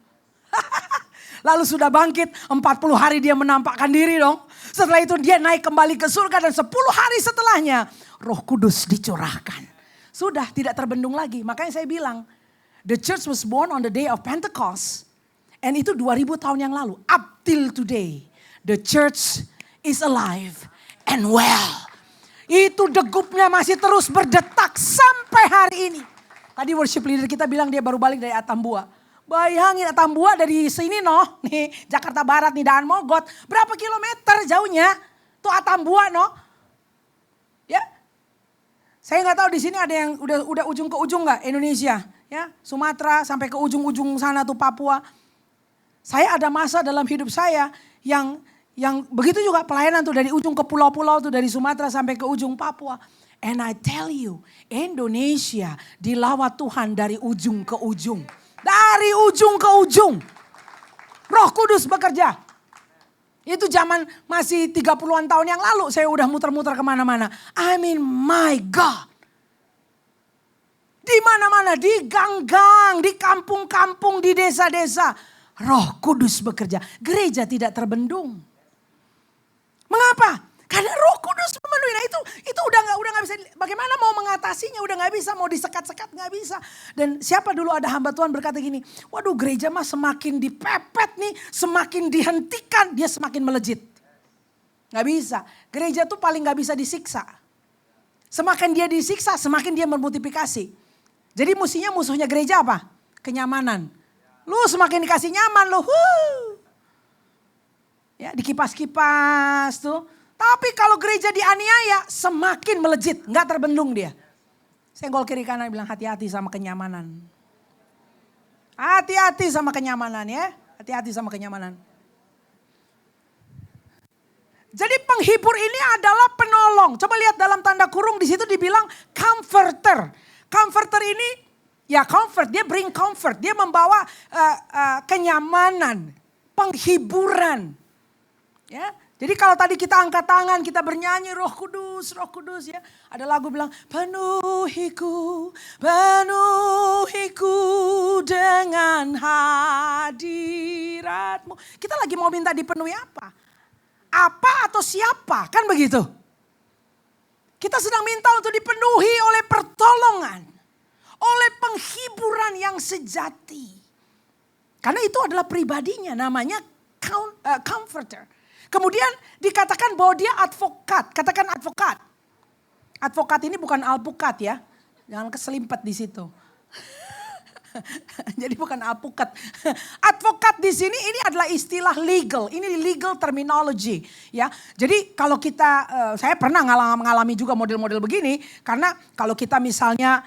Lalu sudah bangkit 40 hari dia menampakkan diri dong. Setelah itu dia naik kembali ke surga dan 10 hari setelahnya Roh Kudus dicurahkan. Sudah tidak terbendung lagi. Makanya saya bilang the church was born on the day of Pentecost. And itu 2000 tahun yang lalu. Up till today the church is alive and well. Itu degupnya masih terus berdetak sampai hari ini. Tadi worship leader kita bilang dia baru balik dari Atambua. Bayangin Atambua dari sini nih Jakarta Barat nih Daan Mogot. Berapa kilometer jauhnya tuh Atambua Ya. Saya nggak tahu di sini ada yang udah ujung ke ujung nggak Indonesia, ya Sumatera sampai ke ujung-ujung sana tuh Papua. Saya ada masa dalam hidup saya yang begitu juga pelayanan tuh dari ujung ke pulau-pulau tuh dari Sumatera sampai ke ujung Papua. And I tell you, Indonesia dilawat Tuhan dari ujung ke ujung. Dari ujung ke ujung. Roh Kudus bekerja. Itu zaman masih 30-an tahun yang lalu saya udah muter-muter kemana-mana. I mean my God. Di mana-mana, di gang-gang, di kampung-kampung, di desa-desa. Roh Kudus bekerja. Gereja tidak terbendung. Mengapa? Karena Roh Kudus memenuhi. Nah itu udah nggak bisa. Bagaimana mau mengatasinya? Udah nggak bisa. Mau disekat-sekat nggak bisa. Dan siapa dulu ada hamba Tuhan berkata gini. Waduh, gereja mah semakin dipepet nih, semakin dihentikan, dia semakin melejit. Nggak bisa. Gereja tuh paling nggak bisa disiksa. Semakin dia disiksa, semakin dia bermultiplikasi. Jadi musuhnya gereja apa? Kenyamanan. Lu semakin dikasih nyaman lu. Ya, dikipas-kipas tuh. Tapi kalau gereja dianiaya semakin melejit, nggak terbendung dia. Senggol kiri kanan bilang hati-hati sama kenyamanan. Hati-hati sama kenyamanan ya. Hati-hati sama kenyamanan. Jadi penghibur ini adalah penolong. Coba lihat dalam tanda kurung di situ dibilang comforter. Comforter ini ya comfort, dia bring comfort, dia membawa kenyamanan, penghiburan. Ya, jadi kalau tadi kita angkat tangan, kita bernyanyi Roh Kudus ya. Ada lagu bilang penuhiku dengan hadiratmu. Kita lagi mau minta dipenuhi apa? Apa atau siapa? Kan begitu. Kita sedang minta untuk dipenuhi oleh pertolongan. Oleh penghiburan yang sejati. Karena itu adalah pribadinya, namanya comforter. Kemudian dikatakan bahwa dia advokat, katakan advokat. Advokat ini bukan alpukat ya, jangan keselimpet di situ. Jadi bukan alpukat. Advokat di sini ini adalah istilah legal. Ini legal terminology ya. Jadi kalau kita, saya pernah mengalami juga model-model begini. Karena kalau kita misalnya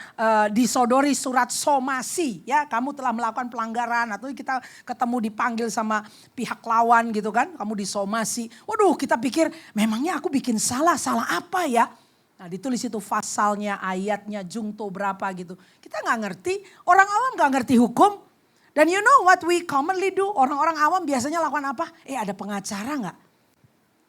disodori surat somasi ya. Kamu telah melakukan pelanggaran atau kita ketemu dipanggil sama pihak lawan gitu kan. Kamu disomasi. Waduh kita pikir memangnya aku bikin salah apa ya. Nah ditulis itu pasalnya, ayatnya, jungto berapa gitu. Kita gak ngerti, orang awam gak ngerti hukum. Dan you know what we commonly do? Orang-orang awam biasanya lakukan apa? Ada pengacara gak?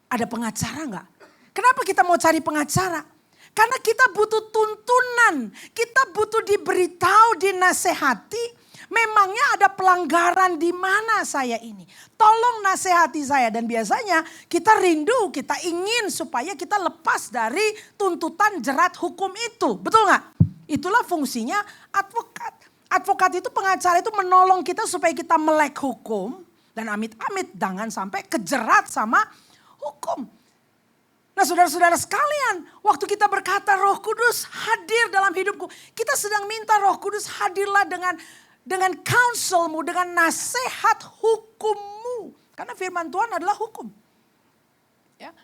Ada pengacara gak? Kenapa kita mau cari pengacara? Karena kita butuh tuntunan. Kita butuh diberitahu, dinasehati. Memangnya ada pelanggaran di mana saya ini? Tolong nasihati saya. Dan biasanya kita rindu, kita ingin supaya kita lepas dari tuntutan jerat hukum itu. Betul gak? Itulah fungsinya advokat. Advokat itu pengacara itu menolong kita supaya kita melek hukum. Dan amit-amit jangan sampai kejerat sama hukum. Nah saudara-saudara sekalian, waktu kita berkata Roh Kudus hadir dalam hidupku. Kita sedang minta Roh Kudus hadirlah dengan counselmu, dengan nasihat hukummu. Karena firman Tuhan adalah hukum. Ya.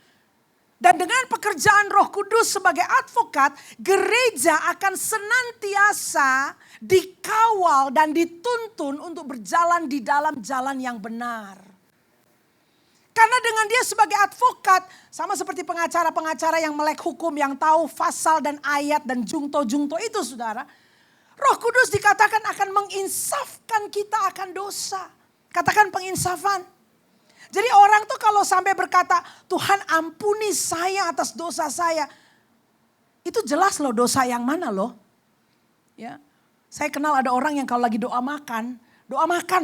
Dan dengan pekerjaan Roh Kudus sebagai advokat, gereja akan senantiasa dikawal dan dituntun untuk berjalan di dalam jalan yang benar. Karena dengan dia sebagai advokat, sama seperti pengacara-pengacara yang melek hukum, yang tahu pasal dan ayat dan jungto-jungto itu saudara. Roh Kudus dikatakan akan menginsafkan kita akan dosa. Katakan penginsafan. Jadi orang tuh kalau sampai berkata, Tuhan ampuni saya atas dosa saya. Itu jelas loh dosa yang mana loh. Ya, saya kenal ada orang yang kalau lagi doa makan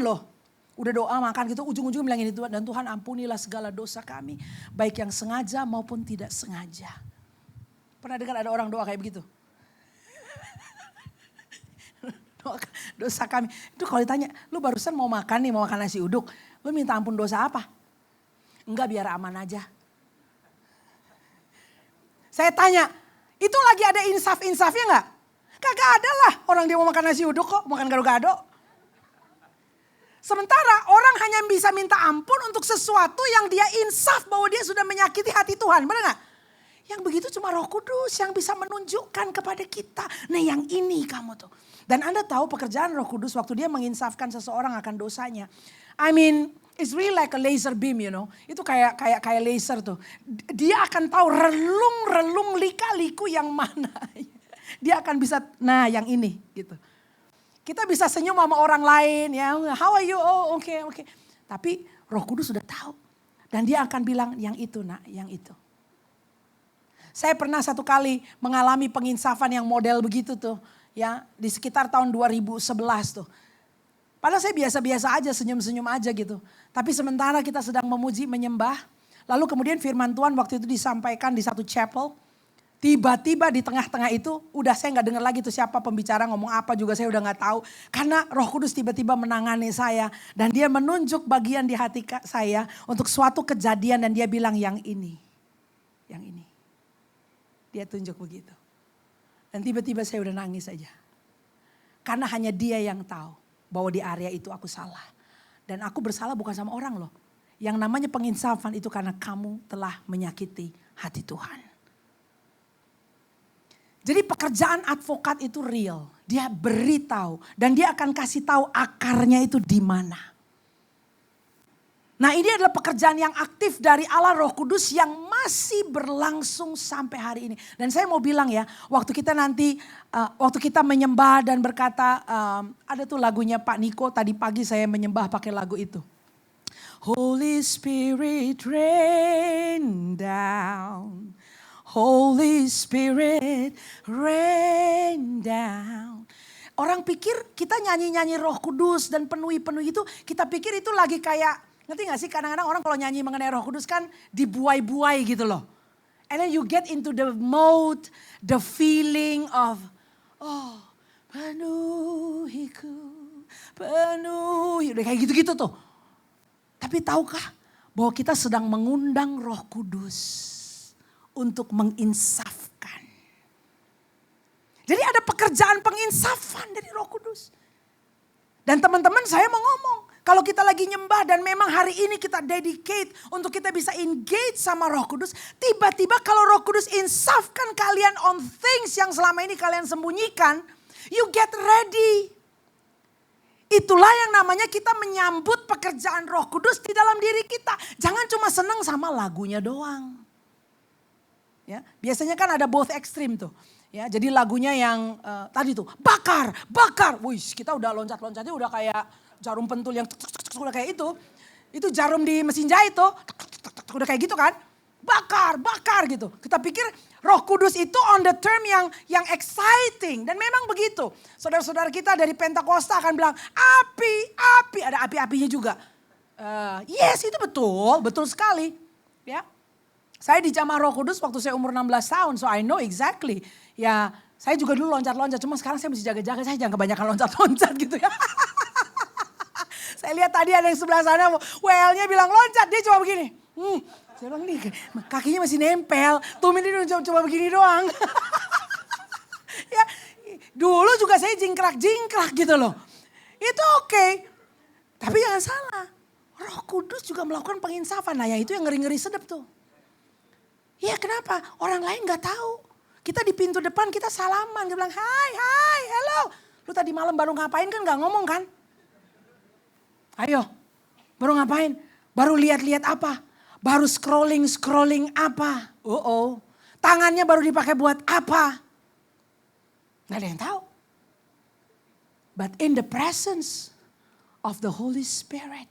loh. Udah doa makan gitu ujung-ujung bilang ini Tuhan. Dan Tuhan ampunilah segala dosa kami. Baik yang sengaja maupun tidak sengaja. Pernah dengar ada orang doa kayak begitu? Dosa kami. Itu kalau ditanya, lu barusan mau makan nasi uduk. Lu minta ampun dosa apa? Enggak, biar aman aja. Saya tanya, itu lagi ada insaf-insafnya enggak? Kagak ada lah, orang dia mau makan nasi uduk kok, makan gado-gado. Sementara orang hanya bisa minta ampun untuk sesuatu yang dia insaf bahwa dia sudah menyakiti hati Tuhan. Benar enggak? Yang begitu cuma Roh Kudus yang bisa menunjukkan kepada kita. Nah yang ini kamu tuh. Dan Anda tahu pekerjaan Roh Kudus waktu dia menginsafkan seseorang akan dosanya. I mean, it's really like a laser beam, you know. Itu kayak laser tuh. Dia akan tahu relung lika-liku yang mana. Dia akan bisa, nah yang ini gitu. Kita bisa senyum sama orang lain ya. How are you? Oh oke. Tapi Roh Kudus sudah tahu. Dan dia akan bilang yang itu nak, yang itu. Saya pernah satu kali mengalami penginsafan yang model begitu tuh. Ya, di sekitar tahun 2011 tuh. Padahal saya biasa-biasa aja, senyum-senyum aja gitu. Tapi sementara kita sedang memuji, menyembah. Lalu kemudian firman Tuhan waktu itu disampaikan di satu chapel. Tiba-tiba di tengah-tengah itu udah saya gak dengar lagi tuh siapa pembicara ngomong apa juga saya udah gak tahu. Karena Roh Kudus tiba-tiba menangani saya. Dan dia menunjuk bagian di hati saya untuk suatu kejadian dan dia bilang yang ini. Yang ini. Dia tunjuk begitu. Dan tiba-tiba saya udah nangis aja. Karena hanya dia yang tahu bahwa di area itu aku salah. Dan aku bersalah bukan sama orang loh. Yang namanya penginsafan itu karena kamu telah menyakiti hati Tuhan. Jadi pekerjaan advokat itu real. Dia beritahu dan dia akan kasih tahu akarnya itu di mana. Nah ini adalah pekerjaan yang aktif dari Allah Roh Kudus yang masih berlangsung sampai hari ini. Dan saya mau bilang ya, waktu kita nanti, waktu kita menyembah dan berkata, ada tuh lagunya Pak Niko, tadi pagi saya menyembah pakai lagu itu. Holy Spirit rain down, Holy Spirit rain down. Orang pikir kita nyanyi-nyanyi Roh Kudus dan penuhi-penuhi itu, kita pikir itu lagi kayak, ngerti gak sih kadang-kadang orang kalau nyanyi mengenai Roh Kudus kan dibuai-buai gitu loh. And then you get into the mode, the feeling of, oh penuhiku, penuhi. Udah kayak gitu-gitu tuh. Tapi tahukah bahwa kita sedang mengundang Roh Kudus untuk menginsafkan. Jadi ada pekerjaan penginsafan dari Roh Kudus. Dan teman-teman saya mau ngomong. Kalau kita lagi nyembah dan memang hari ini kita dedicate untuk kita bisa engage sama Roh Kudus. Tiba-tiba kalau Roh Kudus insafkan kalian on things yang selama ini kalian sembunyikan. You get ready. Itulah yang namanya kita menyambut pekerjaan Roh Kudus di dalam diri kita. Jangan cuma senang sama lagunya doang. Ya, biasanya kan ada both extreme tuh. Ya, jadi lagunya yang tadi tuh bakar. Wih, kita udah loncat-loncatnya udah kayak jarum pentul yang udah kayak itu. Itu jarum di mesin jahit tuh. Udah kayak gitu kan. Bakar gitu. Kita pikir Roh Kudus itu on the term yang exciting. Dan memang begitu. Saudara-saudara kita dari Pentakosta akan bilang api. Ada api-apinya juga. Yes itu betul sekali. Ya. Saya dijamah Roh Kudus waktu saya umur 16 tahun. So I know exactly. Ya saya juga dulu loncat-loncat. Cuma sekarang saya mesti jaga-jaga. Saya jangan kebanyakan loncat-loncat gitu ya. Saya lihat tadi ada yang sebelah sana, WL-nya bilang loncat, dia cuma begini. Saya bilang nih kakinya masih nempel, Tumin ini cuma begini doang. Ya, dulu juga saya jingkrak-jingkrak gitu loh. Itu oke. Tapi jangan salah, Roh Kudus juga melakukan penginsafan. Nah ya itu yang ngeri-ngeri sedap tuh. Iya kenapa? Orang lain gak tahu. Kita di pintu depan kita salaman, dia bilang hai, hello. Lu tadi malam baru ngapain kan gak ngomong kan? Ayo, baru ngapain? Baru lihat-lihat apa? Baru scrolling apa? Tangannya baru dipakai buat apa? Gak ada yang tahu. But in the presence of the Holy Spirit,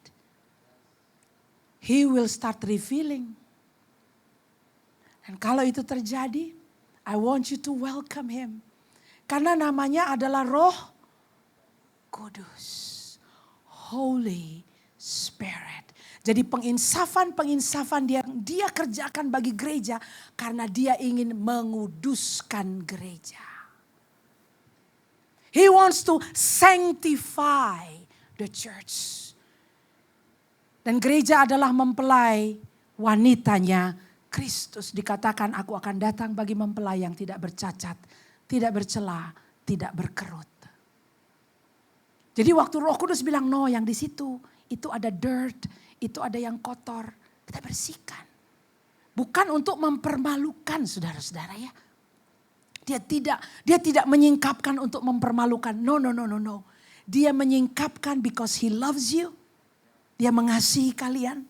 He will start revealing. Dan kalau itu terjadi, I want you to welcome Him. Karena namanya adalah Roh Kudus. Holy Spirit. Jadi penginsafan dia kerjakan bagi gereja karena dia ingin menguduskan gereja. He wants to sanctify the church. Dan gereja adalah mempelai wanitanya Kristus. Dikatakan aku akan datang bagi mempelai yang tidak bercacat, tidak bercela, tidak berkerut. Jadi waktu Roh Kudus bilang no yang di situ itu ada dirt, itu ada yang kotor, kita bersihkan. Bukan untuk mempermalukan saudara-saudara ya. Dia tidak menyingkapkan untuk mempermalukan. No. Dia menyingkapkan because he loves you. Dia mengasihi kalian.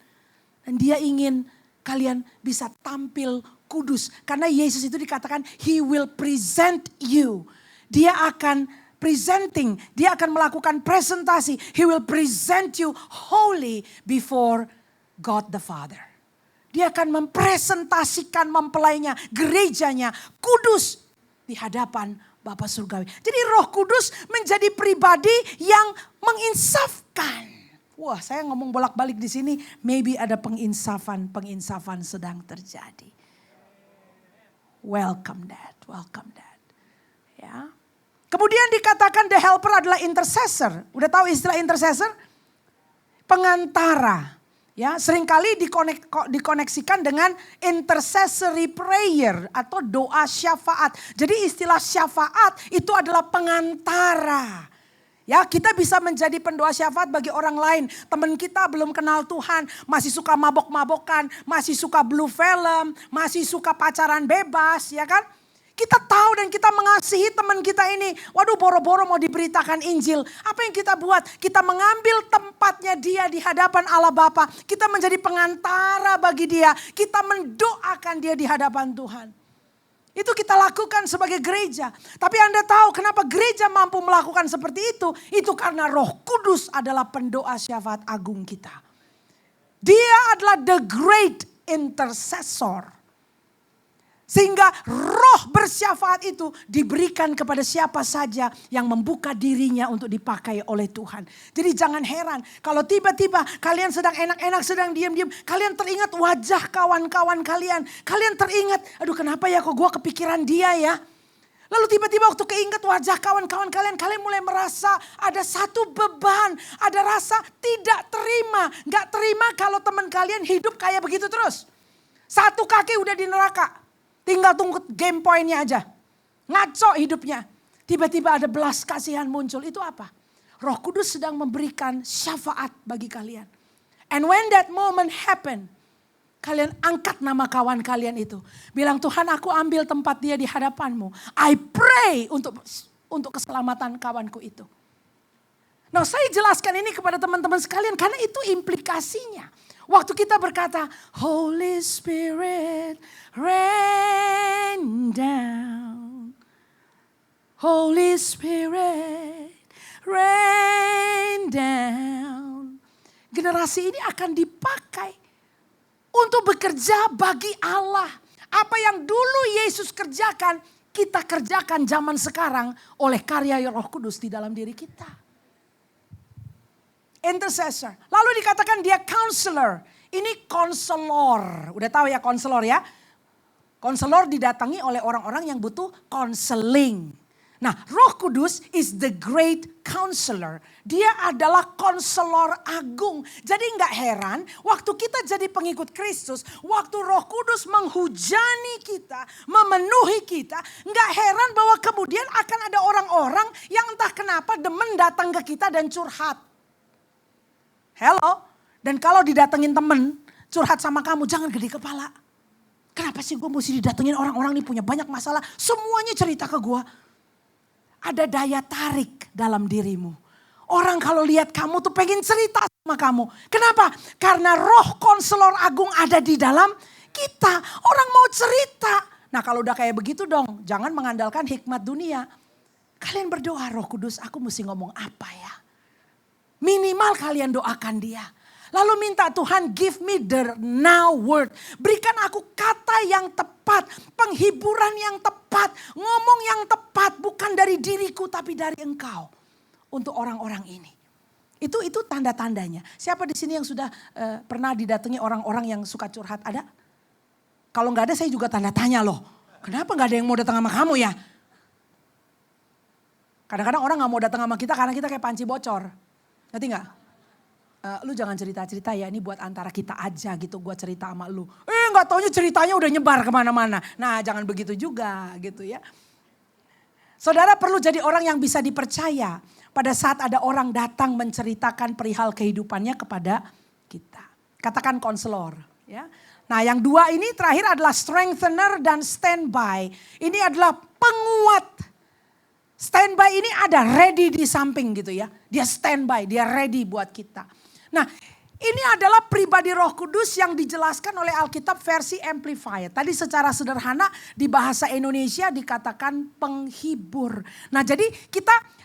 Dan dia ingin kalian bisa tampil kudus. Karena Yesus itu dikatakan he will present you. Dia akan presenting. Dia akan melakukan presentasi. He will present you holy before God the Father. Dia akan mempresentasikan mempelainya, gerejanya, kudus di hadapan Bapa Surgawi. Jadi Roh Kudus menjadi pribadi yang menginsafkan. Wah, saya ngomong bolak-balik di sini, maybe ada penginsafan sedang terjadi. Welcome that. Ya. Kemudian dikatakan the helper adalah intercessor. Udah tahu istilah intercessor? Pengantara. Ya, seringkali dikoneksikan dengan intercessory prayer atau doa syafaat. Jadi istilah syafaat itu adalah pengantara. Ya, kita bisa menjadi pendoa syafaat bagi orang lain. Teman kita belum kenal Tuhan, masih suka mabok-mabokan, masih suka blue film, masih suka pacaran bebas, ya kan? Kita tahu dan kita mengasihi teman kita ini. Waduh, boro-boro mau diberitakan Injil. Apa yang kita buat? Kita mengambil tempatnya dia di hadapan Allah Bapa. Kita menjadi pengantara bagi dia. Kita mendoakan dia di hadapan Tuhan. Itu kita lakukan sebagai gereja. Tapi Anda tahu kenapa gereja mampu melakukan seperti itu? Itu karena Roh Kudus adalah pendoa syafaat agung kita. Dia adalah the great intercessor. Sehingga roh bersyafaat itu diberikan kepada siapa saja yang membuka dirinya untuk dipakai oleh Tuhan. Jadi jangan heran kalau tiba-tiba kalian sedang enak-enak, sedang diam-diam. Kalian teringat wajah kawan-kawan kalian. Kalian teringat, aduh kenapa ya kok gue kepikiran dia ya. Lalu tiba-tiba waktu keinget wajah kawan-kawan kalian mulai merasa ada satu beban. Ada rasa tidak terima. Gak terima kalau teman kalian hidup kayak begitu terus. Satu kaki udah di neraka. Tinggal tunggu game pointnya aja. Ngaco hidupnya. Tiba-tiba ada belas kasihan muncul. Itu apa? Roh Kudus sedang memberikan syafaat bagi kalian. And when that moment happen, kalian angkat nama kawan kalian itu. Bilang, Tuhan aku ambil tempat dia di hadapanmu. I pray untuk keselamatan kawanku itu. Nah, saya jelaskan ini kepada teman-teman sekalian karena itu implikasinya. Waktu kita berkata, Holy Spirit rain down. Holy Spirit rain down. Generasi ini akan dipakai untuk bekerja bagi Allah. Apa yang dulu Yesus kerjakan, kita kerjakan zaman sekarang oleh karya Roh Kudus di dalam diri kita. Intercessor. Lalu dikatakan dia counselor. Ini konselor. Udah tahu ya konselor ya. Konselor didatangi oleh orang-orang yang butuh counseling. Nah, Roh Kudus is the great counselor. Dia adalah konselor agung. Jadi nggak heran waktu kita jadi pengikut Kristus, waktu Roh Kudus menghujani kita, memenuhi kita, nggak heran bahwa kemudian akan ada orang-orang yang entah kenapa demen datang ke kita dan curhat. Hello, dan kalau didatengin temen, curhat sama kamu, jangan gede kepala. Kenapa sih gue mesti didatengin orang-orang ini punya banyak masalah, semuanya cerita ke gue. Ada daya tarik dalam dirimu. Orang kalau lihat kamu tuh pengen cerita sama kamu. Kenapa? Karena roh konselor agung ada di dalam kita. Orang mau cerita. Nah kalau udah kayak begitu dong, jangan mengandalkan hikmat dunia. Kalian berdoa, Roh Kudus aku mesti ngomong apa ya? Minimal kalian doakan dia. Lalu minta Tuhan give me the now word. Berikan aku kata yang tepat. Penghiburan yang tepat. Ngomong yang tepat. Bukan dari diriku tapi dari engkau. Untuk orang-orang ini. Itu tanda-tandanya. Siapa di sini yang sudah pernah didatangi orang-orang yang suka curhat? Ada? Kalau nggak ada saya juga tanda tanya loh. Kenapa nggak ada yang mau datang sama kamu ya? Kadang-kadang orang nggak mau datang sama kita karena kita kayak panci bocor. Ngerti gak? Lu jangan cerita-cerita ya, ini buat antara kita aja gitu, gue cerita sama lu. Gak taunya ceritanya udah nyebar kemana-mana. Nah jangan begitu juga gitu ya. Saudara perlu jadi orang yang bisa dipercaya pada saat ada orang datang menceritakan perihal kehidupannya kepada kita. Katakan konselor ya. Nah yang dua ini terakhir adalah strengthener dan standby. Ini adalah penguat. Standby ini ada ready di samping gitu ya. Dia standby, dia ready buat kita. Nah ini adalah pribadi Roh Kudus yang dijelaskan oleh Alkitab versi Amplified. Tadi secara sederhana di bahasa Indonesia dikatakan penghibur. Nah jadi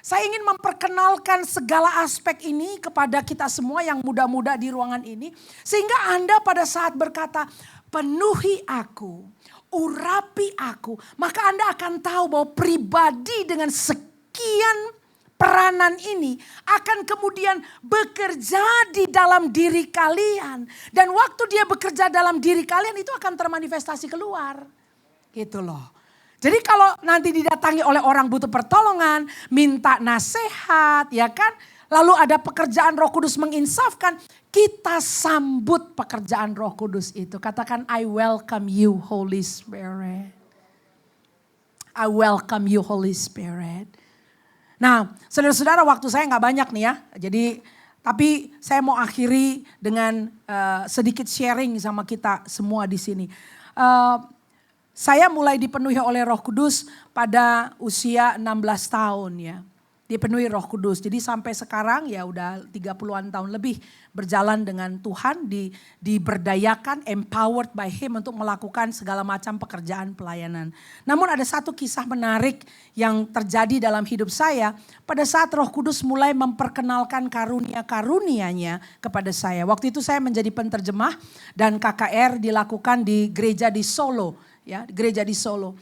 saya ingin memperkenalkan segala aspek ini kepada kita semua yang muda-muda di ruangan ini. Sehingga Anda pada saat berkata, penuhi aku, urapi aku. Maka Anda akan tahu bahwa pribadi dengan sekian peranan ini akan kemudian bekerja di dalam diri kalian. Dan waktu dia bekerja dalam diri kalian itu akan termanifestasi keluar. Gitu loh. Jadi kalau nanti didatangi oleh orang butuh pertolongan, minta nasihat, ya kan? Lalu ada pekerjaan Roh Kudus menginsafkan, kita sambut pekerjaan Roh Kudus itu. Katakan, I welcome you Holy Spirit. I welcome you Holy Spirit. Nah, saudara-saudara waktu saya nggak banyak nih ya. Tapi saya mau akhiri dengan sedikit sharing sama kita semua di sini. Saya mulai dipenuhi oleh Roh Kudus pada usia 16 tahun ya. Dipenuhi Roh Kudus. Jadi sampai sekarang ya udah 30-an tahun lebih berjalan dengan Tuhan. Diberdayakan, empowered by Him untuk melakukan segala macam pekerjaan pelayanan. Namun ada satu kisah menarik yang terjadi dalam hidup saya. Pada saat Roh Kudus mulai memperkenalkan karunia-karunianya kepada saya. Waktu itu saya menjadi penterjemah dan KKR dilakukan di gereja di Solo. Ya, gereja di Solo.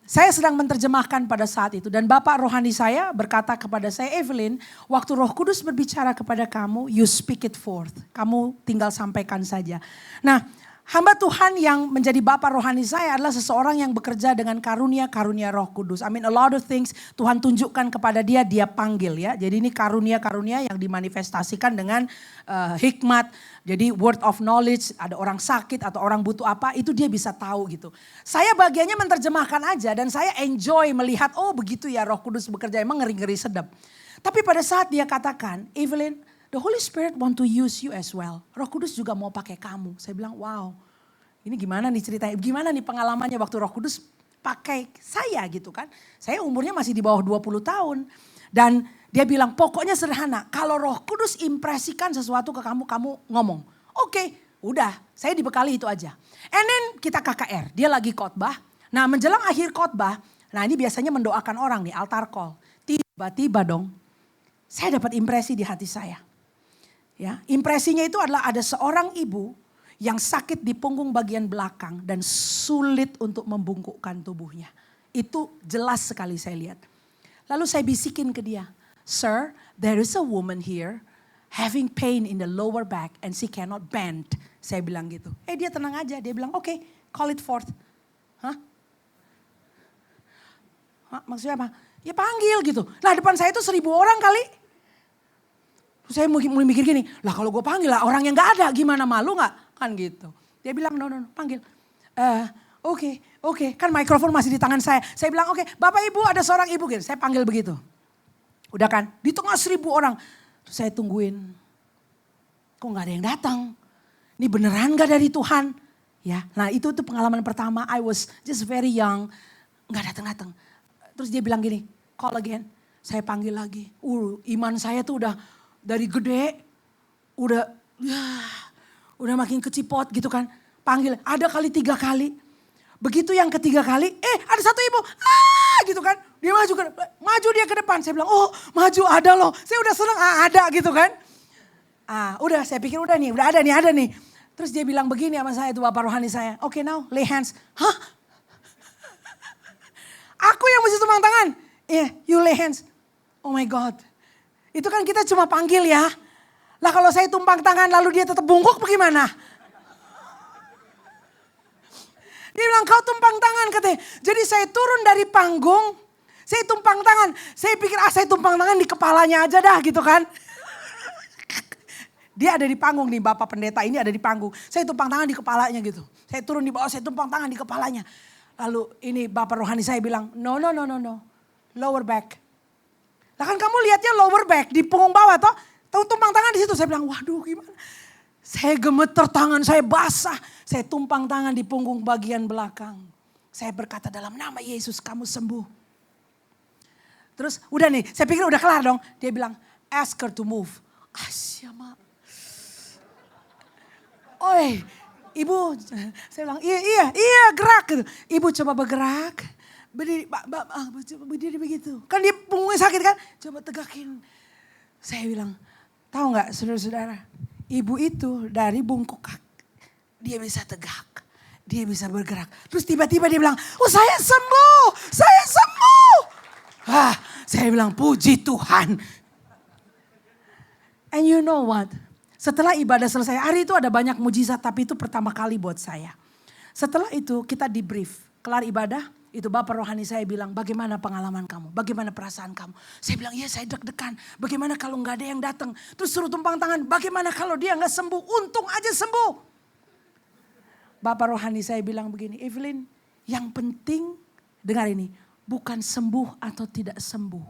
Saya sedang menerjemahkan pada saat itu dan Bapak rohani saya berkata kepada saya, Evelyn, waktu Roh Kudus berbicara kepada kamu, you speak it forth. Kamu tinggal sampaikan saja. Nah, hamba Tuhan yang menjadi Bapak rohani saya adalah seseorang yang bekerja dengan karunia-karunia Roh Kudus. I mean a lot of things Tuhan tunjukkan kepada dia panggil ya. Jadi ini karunia-karunia yang dimanifestasikan dengan hikmat. Jadi word of knowledge, ada orang sakit atau orang butuh apa, itu dia bisa tahu gitu. Saya bagiannya menerjemahkan aja dan saya enjoy melihat, oh begitu ya Roh Kudus bekerja, emang ngeri-ngeri sedap. Tapi pada saat dia katakan, Evelyn, the Holy Spirit want to use you as well. Roh Kudus juga mau pakai kamu. Saya bilang, wow, ini gimana nih ceritanya, gimana nih pengalamannya waktu Roh Kudus pakai saya gitu kan. Saya umurnya masih di bawah 20 tahun. Dan dia bilang pokoknya sederhana, kalau Roh Kudus impresikan sesuatu ke kamu, kamu ngomong. Oke, udah saya dibekali itu aja. And then kita KKR, dia lagi khotbah. Nah menjelang akhir khotbah, nah ini biasanya mendoakan orang nih, altar call. Tiba-tiba dong, saya dapat impresi di hati saya. Ya, impresinya itu adalah ada seorang ibu yang sakit di punggung bagian belakang dan sulit untuk membungkukkan tubuhnya. Itu jelas sekali saya lihat. Lalu saya bisikin ke dia, Sir, there is a woman here having pain in the lower back and she cannot bend. Saya bilang gitu. Dia tenang aja, dia bilang oke, call it forth. Hah? Maksudnya apa? Ya panggil gitu. Nah depan saya itu 1.000 orang kali. Saya mulai mikir gini, lah kalau gue panggil lah orang yang gak ada gimana, malu gak? Kan gitu. Dia bilang no, panggil. Oke, kan mikrofon masih di tangan saya. Saya bilang oke, Bapak Ibu ada seorang ibu gitu. Saya panggil begitu. Udah kan, di tengah 1.000 orang. Terus saya tungguin. Kok gak ada yang datang? Ini beneran gak dari Tuhan? Ya, nah itu pengalaman pertama. I was just very young. Gak datang. Terus dia bilang gini, call again. Saya panggil lagi. Iman saya tuh udah dari gede. Udah makin kecipot gitu kan. Panggil, ada kali 3 kali. Begitu yang ketiga kali, ada satu ibu, gitu kan. Dia maju dia ke depan. Saya bilang, oh maju ada loh. Saya udah senang, ada gitu kan. Udah saya pikir udah ada nih. Terus dia bilang begini sama saya, itu Bapak rohani saya. Oke, now lay hands. Hah? Aku yang mesti tumpang tangan? You lay hands. Oh my God. Itu kan kita cuma panggil ya. Lah kalau saya tumpang tangan lalu dia tetap bungkuk bagaimana? Dia bilang kau tumpang tangan katanya. Jadi saya turun dari panggung, saya tumpang tangan. Saya pikir saya tumpang tangan di kepalanya aja dah gitu kan. Dia ada di panggung nih, Bapak Pendeta ini ada di panggung. Saya tumpang tangan di kepalanya gitu. Saya turun di bawah, saya tumpang tangan di kepalanya. Lalu ini Bapak rohani saya bilang, no. Lower back. Lah kan kamu lihatnya lower back di punggung bawah toh. Tahu tumpang tangan di situ. Saya bilang, waduh gimana. Saya gemeter, tangan saya basah. Saya tumpang tangan di punggung bagian belakang. Saya berkata dalam nama Yesus kamu sembuh. Terus udah nih, saya pikir udah kelar dong. Dia bilang, ask her to move. Asyama. Oi, ibu, saya bilang iya gerak gitu. Ibu coba bergerak, berdiri begitu. Kan dia punggungnya sakit kan, coba tegakin. Saya bilang, tahu nggak saudara-saudara, ibu itu dari bungkuk kaki, dia bisa tegak, dia bisa bergerak. Terus tiba-tiba dia bilang, oh saya sembuh. Saya bilang puji Tuhan. And you know what? Setelah ibadah selesai, hari itu ada banyak mujizat, tapi itu pertama kali buat saya. Setelah itu kita debrief, kelar ibadah, itu Bapak rohani saya bilang, bagaimana pengalaman kamu? Bagaimana perasaan kamu? Saya bilang, ya saya deg-degan. Bagaimana kalau nggak ada yang datang? Terus suruh tumpang tangan, bagaimana kalau dia nggak sembuh? Untung aja sembuh. Bapak rohani saya bilang begini, Evelyn, yang penting, dengar ini, bukan sembuh atau tidak sembuh.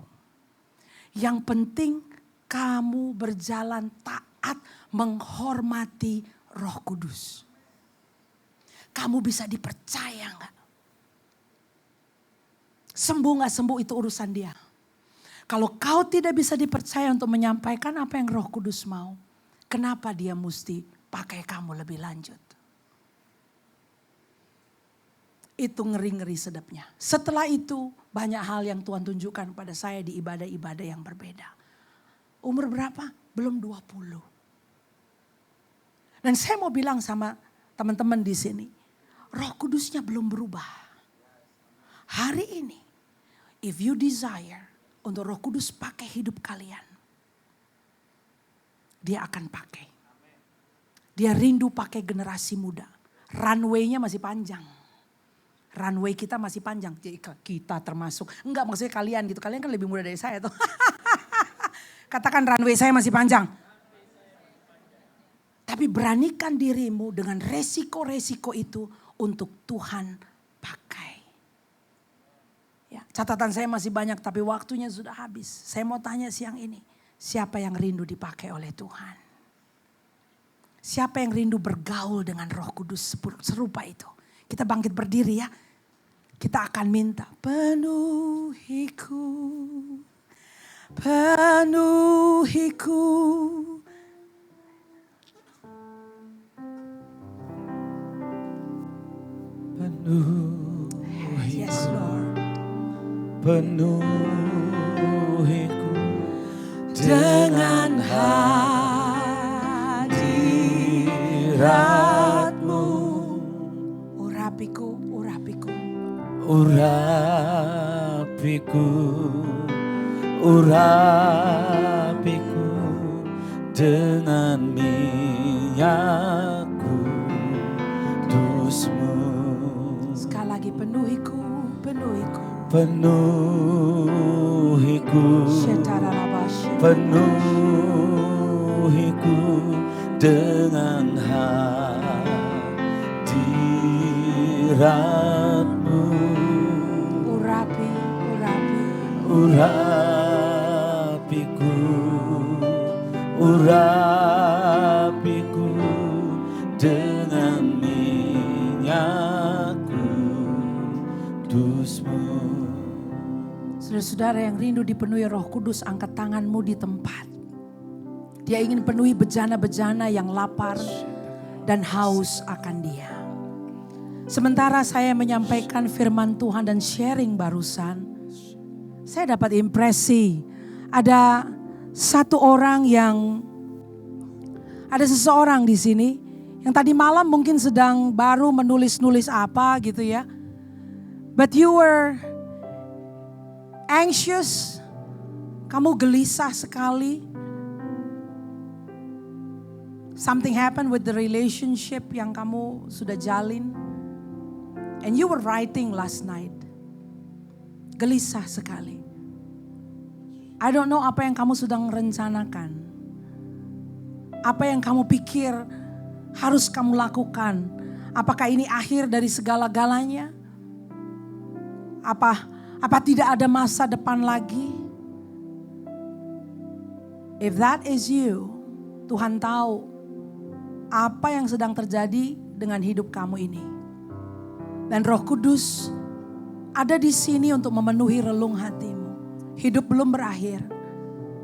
Yang penting kamu berjalan taat menghormati Roh Kudus. Kamu bisa dipercaya gak? Sembuh gak sembuh itu urusan dia. Kalau kau tidak bisa dipercaya untuk menyampaikan apa yang Roh Kudus mau, kenapa dia mesti pakai kamu lebih lanjut? Itu ngeri-ngeri sedapnya. Setelah itu banyak hal yang Tuhan tunjukkan pada saya di ibadah-ibadah yang berbeda. Umur berapa? Belum 20. Dan saya mau bilang sama teman-teman di sini, Roh Kudusnya belum berubah. Hari ini, if you desire untuk Roh Kudus pakai hidup kalian, dia akan pakai. Dia rindu pakai generasi muda. Runway-nya masih panjang. Runway kita masih panjang. Kita termasuk. Enggak, maksudnya kalian gitu. Kalian kan lebih muda dari saya tuh. Katakan runway saya masih panjang. Tapi beranikan dirimu dengan resiko-resiko itu untuk Tuhan pakai. Ya, catatan saya masih banyak tapi waktunya sudah habis. Saya mau tanya siang ini, siapa yang rindu dipakai oleh Tuhan? Siapa yang rindu bergaul dengan Roh Kudus serupa itu? Kita bangkit berdiri ya. Kita akan minta, penuhiku, penuhiku. Yes, Lord. Penuhiku dengan hadirat-Mu. Urapiku, urapiku. Urapiku, urapiku dengan minyak kudus-Mu. Sekali lagi penuhiku, penuhiku. Penuhiku, penuhiku dengan hadirat-Mu. Urapi, urapi. Urapiku, urapiku dengan minyak kudus-Mu. Saudara-saudara yang rindu dipenuhi Roh Kudus, angkat tanganmu di tempat. Dia ingin penuhi bejana-bejana yang lapar dan haus akan dia. Sementara saya menyampaikan firman Tuhan dan sharing barusan, saya dapat impresi. Ada seseorang di sini yang tadi malam mungkin sedang baru menulis-nulis apa gitu ya. But you were anxious, kamu gelisah sekali. Something happened with the relationship yang kamu sudah jalin. And you were writing last night. Gelisah sekali. I don't know apa yang kamu sedang rencanakan. Apa yang kamu pikir harus kamu lakukan. Apakah ini akhir dari segala-galanya? Apa tidak ada masa depan lagi? If that is you, Tuhan tahu apa yang sedang terjadi dengan hidup kamu ini. Dan Roh Kudus ada di sini untuk memenuhi relung hatimu. Hidup belum berakhir,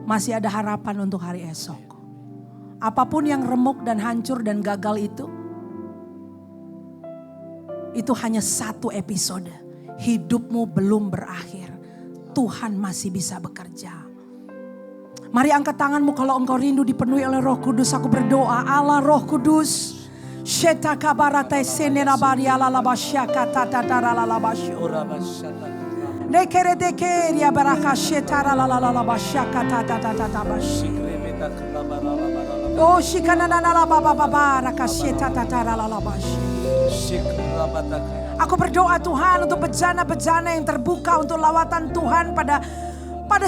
masih ada harapan untuk hari esok. Apapun yang remuk dan hancur dan gagal itu hanya satu episode. Hidupmu belum berakhir. Tuhan masih bisa bekerja. Mari angkat tanganmu kalau engkau rindu dipenuhi oleh Roh Kudus. Aku berdoa, Allah Roh Kudus. Aku berdoa Tuhan untuk bejana-bejana yang terbuka untuk lawatan Tuhan pada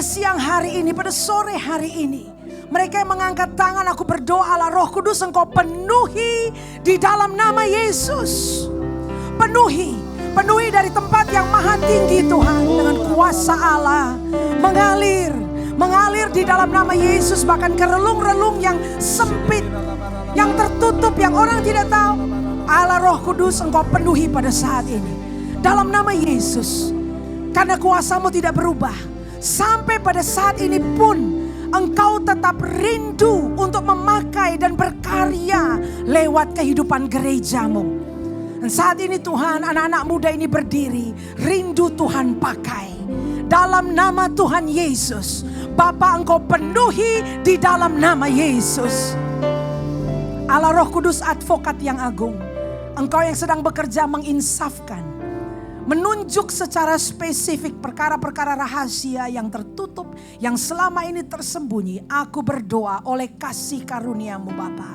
siang hari ini, pada sore hari ini. Mereka yang mengangkat tangan, aku berdoa lah Roh Kudus engkau penuhi di dalam nama Yesus. Penuhi dari tempat yang maha tinggi Tuhan dengan kuasa Allah. Mengalir di dalam nama Yesus bahkan ke relung-relung yang sempit, yang tertutup, yang orang tidak tahu. Allah Roh Kudus engkau penuhi pada saat ini. Dalam nama Yesus. Karena kuasamu tidak berubah. Sampai pada saat ini pun engkau tetap rindu untuk memakai dan berkarya lewat kehidupan gerejamu. Dan saat ini Tuhan, anak-anak muda ini berdiri, rindu Tuhan pakai. Dalam nama Tuhan Yesus, Bapa engkau penuhi di dalam nama Yesus. Allah Roh Kudus advokat yang agung, engkau yang sedang bekerja menginsafkan, menunjuk secara spesifik perkara-perkara rahasia yang tertutup, yang selama ini tersembunyi. Aku berdoa oleh kasih karunia-Mu Bapa,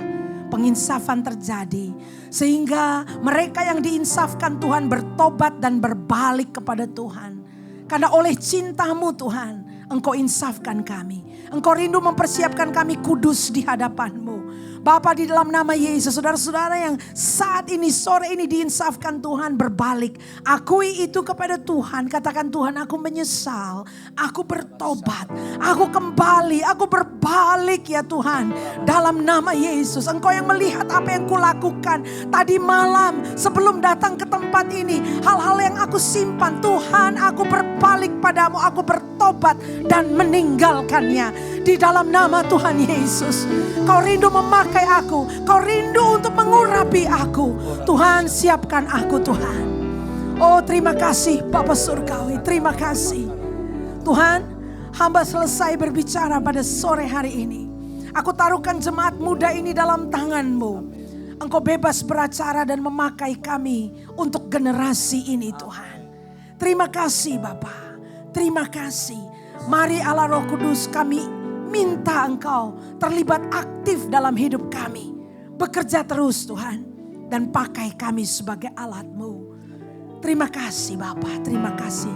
penginsafan terjadi. Sehingga mereka yang diinsafkan Tuhan bertobat dan berbalik kepada Tuhan. Karena oleh cinta-Mu Tuhan, Engkau insafkan kami. Engkau rindu mempersiapkan kami kudus di hadapan-Mu. Bapa, di dalam nama Yesus, saudara-saudara yang saat ini, sore ini diinsafkan Tuhan berbalik. Akui itu kepada Tuhan. Katakan, Tuhan aku menyesal. Aku bertobat. Aku kembali. Aku berbalik ya Tuhan. Dalam nama Yesus. Engkau yang melihat apa yang kulakukan tadi malam sebelum datang ke tempat ini. Hal-hal yang aku simpan. Tuhan, aku berbalik padamu. Aku bertobat dan meninggalkannya. Di dalam nama Tuhan Yesus. Kau rindu memakai aku. Kau rindu untuk mengurapi aku. Tuhan, siapkan aku Tuhan. Oh, terima kasih Bapa Surgawi. Terima kasih. Tuhan, hamba selesai berbicara pada sore hari ini. Aku taruhkan jemaat muda ini dalam tangan-Mu. Engkau bebas beracara dan memakai kami untuk generasi ini Tuhan. Terima kasih Bapa. Terima kasih. Mari Allah Roh Kudus, kami minta Engkau terlibat aktif dalam hidup kami. Bekerja terus Tuhan. Dan pakai kami sebagai alat-Mu. Terima kasih Bapa, terima kasih.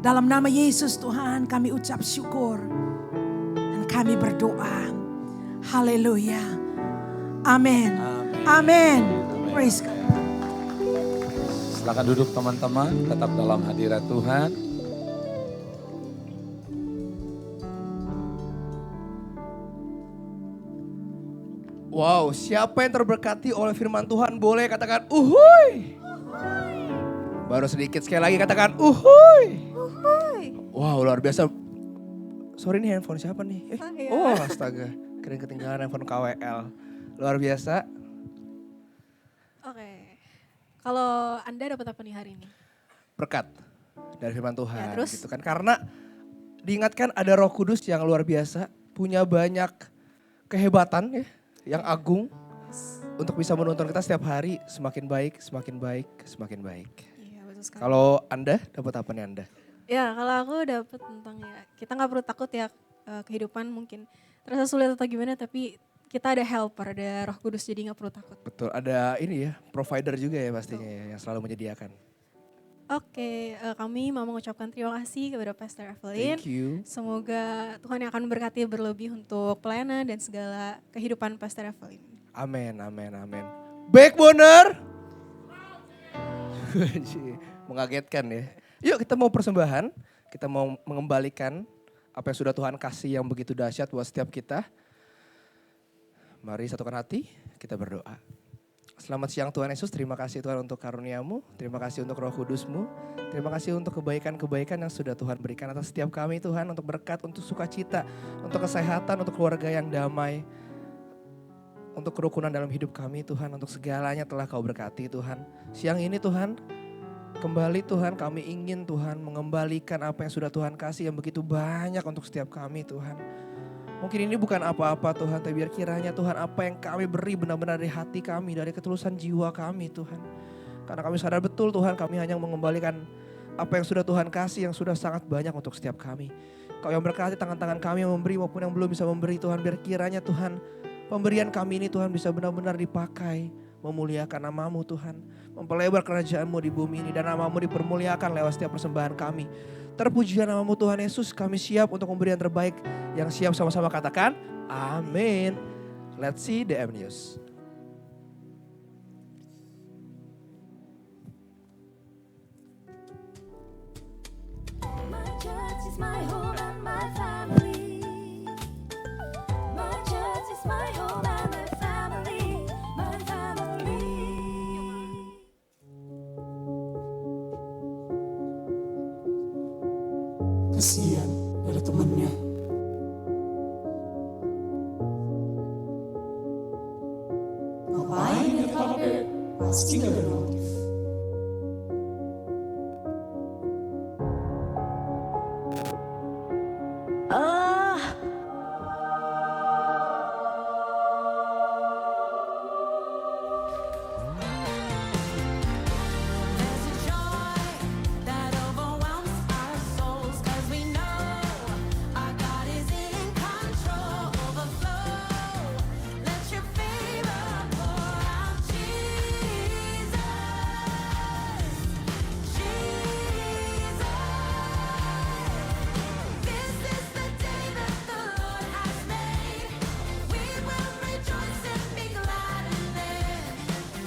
Dalam nama Yesus Tuhan kami ucap syukur. Dan kami berdoa. Haleluya. Amin. Amin. Praise God. Silakan duduk teman-teman, tetap dalam hadirat Tuhan. Wow, siapa yang terberkati oleh firman Tuhan boleh katakan uhuy. Baru sedikit, sekali lagi katakan uhuy. Wow, luar biasa. Sorry nih, handphone siapa nih? Oh astaga, keren ketinggalan handphone KWL. Luar biasa. Oke, kalau Anda dapat apa nih hari ini? Berkat dari firman Tuhan. Ya, terus? Gitu kan. Karena diingatkan ada Roh Kudus yang luar biasa, punya banyak kehebatan ya, yang agung untuk bisa menuntun kita setiap hari semakin baik, semakin baik, semakin baik. Iya, betul sekali. Kalau Anda dapat apa nih Anda? Ya, kalau aku dapat tentang ya, kita nggak perlu takut ya, kehidupan mungkin terasa sulit atau gimana, tapi kita ada helper, ada Roh Kudus, jadi nggak perlu takut. Betul, ada ini ya, provider juga ya pastinya ya, yang selalu menyediakan. Oke, kami mau mengucapkan terima kasih kepada Pastor Evelyn. Thank you. Semoga Tuhan yang akan memberkati berlebih untuk pelayanan dan segala kehidupan Pastor Evelyn. Amin, amin, amin. Backboner. Mengagetkan ya. Yuk kita mau persembahan, kita mau mengembalikan apa yang sudah Tuhan kasih yang begitu dahsyat buat setiap kita. Mari satukan hati, kita berdoa. Selamat siang Tuhan Yesus, terima kasih Tuhan untuk karunia-Mu, terima kasih untuk Roh Kudus-Mu, terima kasih untuk kebaikan-kebaikan yang sudah Tuhan berikan atas setiap kami Tuhan, untuk berkat, untuk sukacita, untuk kesehatan, untuk keluarga yang damai, untuk kerukunan dalam hidup kami Tuhan, untuk segalanya telah Kau berkati Tuhan. Siang ini Tuhan, kembali Tuhan kami ingin Tuhan mengembalikan apa yang sudah Tuhan kasih yang begitu banyak untuk setiap kami Tuhan. Mungkin ini bukan apa-apa Tuhan, tapi biar kiranya Tuhan apa yang kami beri benar-benar dari hati kami, dari ketulusan jiwa kami Tuhan. Karena kami sadar betul Tuhan kami hanya mengembalikan apa yang sudah Tuhan kasih yang sudah sangat banyak untuk setiap kami. Kau yang berkati tangan-tangan kami yang memberi maupun yang belum bisa memberi Tuhan, biar kiranya Tuhan pemberian kami ini Tuhan bisa benar-benar dipakai, memuliakan nama-Mu Tuhan. Memperlebar kerajaan-Mu di bumi ini dan nama-Mu dipermuliakan lewat setiap persembahan kami. Terpujilah nama-Mu Tuhan Yesus, kami siap untuk memberi yang terbaik. Yang siap sama-sama katakan, amin. Let's see DM News. My church is my home and my family. My church is my home and my family. My family. Kasihan ada temennya. Ngapain liat HP? Pasti gak ada notif. There's a joy that overwhelms our souls 'cause we know our God is in control. Overflow, let your favor pour out, Jesus, Jesus. This is the day that the Lord has made. We will rejoice and be glad in it.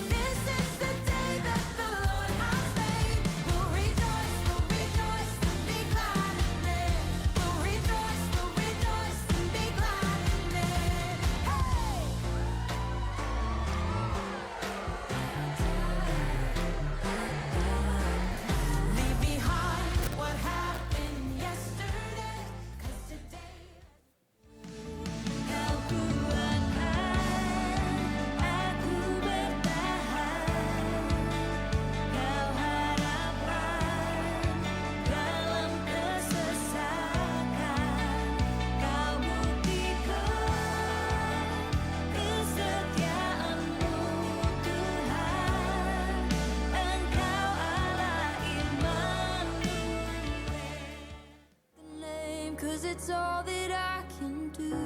This is the day that the Lord has made. We'll rejoice and be glad in it. We'll rejoice and be glad in it. Hey! Leave behind what happened yesterday, 'cause today. Kau kuatkan aku bertahan. Kau harapan dalam kesesakan. Kau buktikan kesetiaan-Mu Tuhan. Engkau Allah Immanuel. The name 'cause it's all that I can do.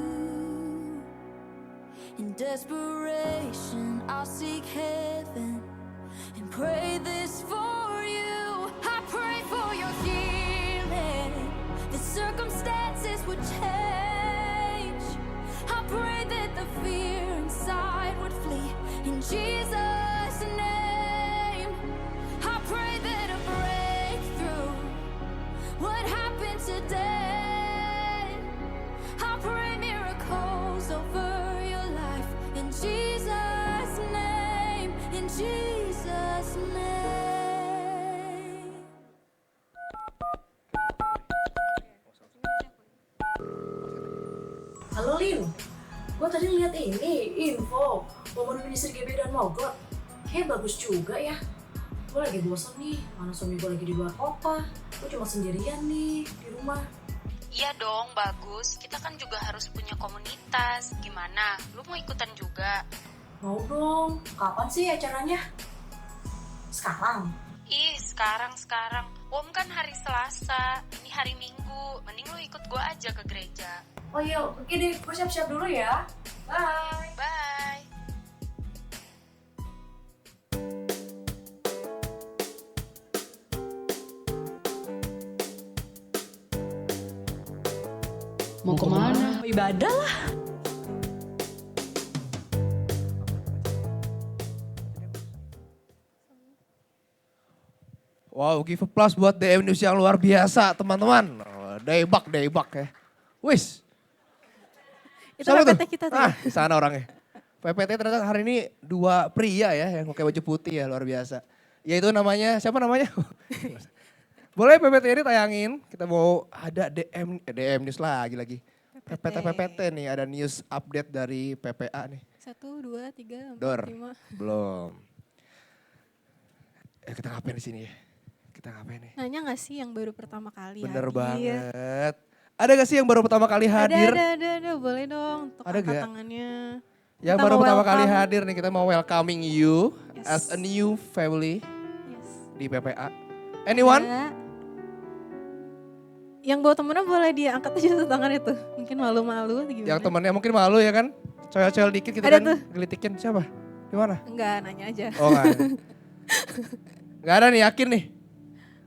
In desperation, I'll seek heaven and pray this for you. I pray for your healing. The circumstances would change. I pray that the fear inside would flee. In Jesus' name, I pray that a breakthrough would happen today. I pray miracles over your life. In Jesus' name, in Jesus' name. Halo Lin, gue tadi lihat ini info momen ministry GB dan Mogot. Kayaknya bagus juga ya. Gue lagi bosan nih, mana suami gue lagi di luar kota. Gue cuma sendirian nih di rumah. Iya dong, bagus. Kita kan juga harus punya komunitas. Gimana? Lu mau ikutan juga? Mau dong, kapan sih acaranya? Sekarang? Ih, sekarang. Om kan hari Selasa, ini hari Minggu. Mending lu ikut gua aja ke gereja. Oh iya, oke deh, gue siap-siap dulu ya. Bye. Bye. Mau kemana? Mau ibadah lah. Wow, give a plus buat DM News yang luar biasa teman-teman. Oh, Daybak ya. Wis. Itu Siapa tuh? repetnya kita tuh. Ah, di sana orangnya. PPT ternyata hari ini 2 pria ya yang pakai baju putih ya, luar biasa. Yaitu namanya, siapa namanya? Boleh PPT ini tayangin, kita mau ada DM news lagi. PPT nih, ada news update dari PPA nih. 1, 2, 3, 4, Dor, 5. belum. Kita ngapain di sini ya? Kita ngapain nih? Nanya gak sih yang baru pertama kali Bener hadir? banget. Ada gak sih yang baru pertama kali hadir? Ada, boleh dong untuk Ada angkat gak? tangannya. Yang Kita baru mau pertama kali welcome. hadir nih, kita mau welcoming you Yes. as a new family Yes. di PPA. Anyone? Ada. Yang bawa temennya boleh diangkat aja tuh tangan itu. Mungkin malu-malu atau gimana? Yang temennya mungkin malu ya kan? Coyol-coyol dikit gitu Ada kan? tuh. Gelitikin siapa? Di mana? Enggak, nanya aja. Oh enggak ada. Enggak ada nih, yakin nih.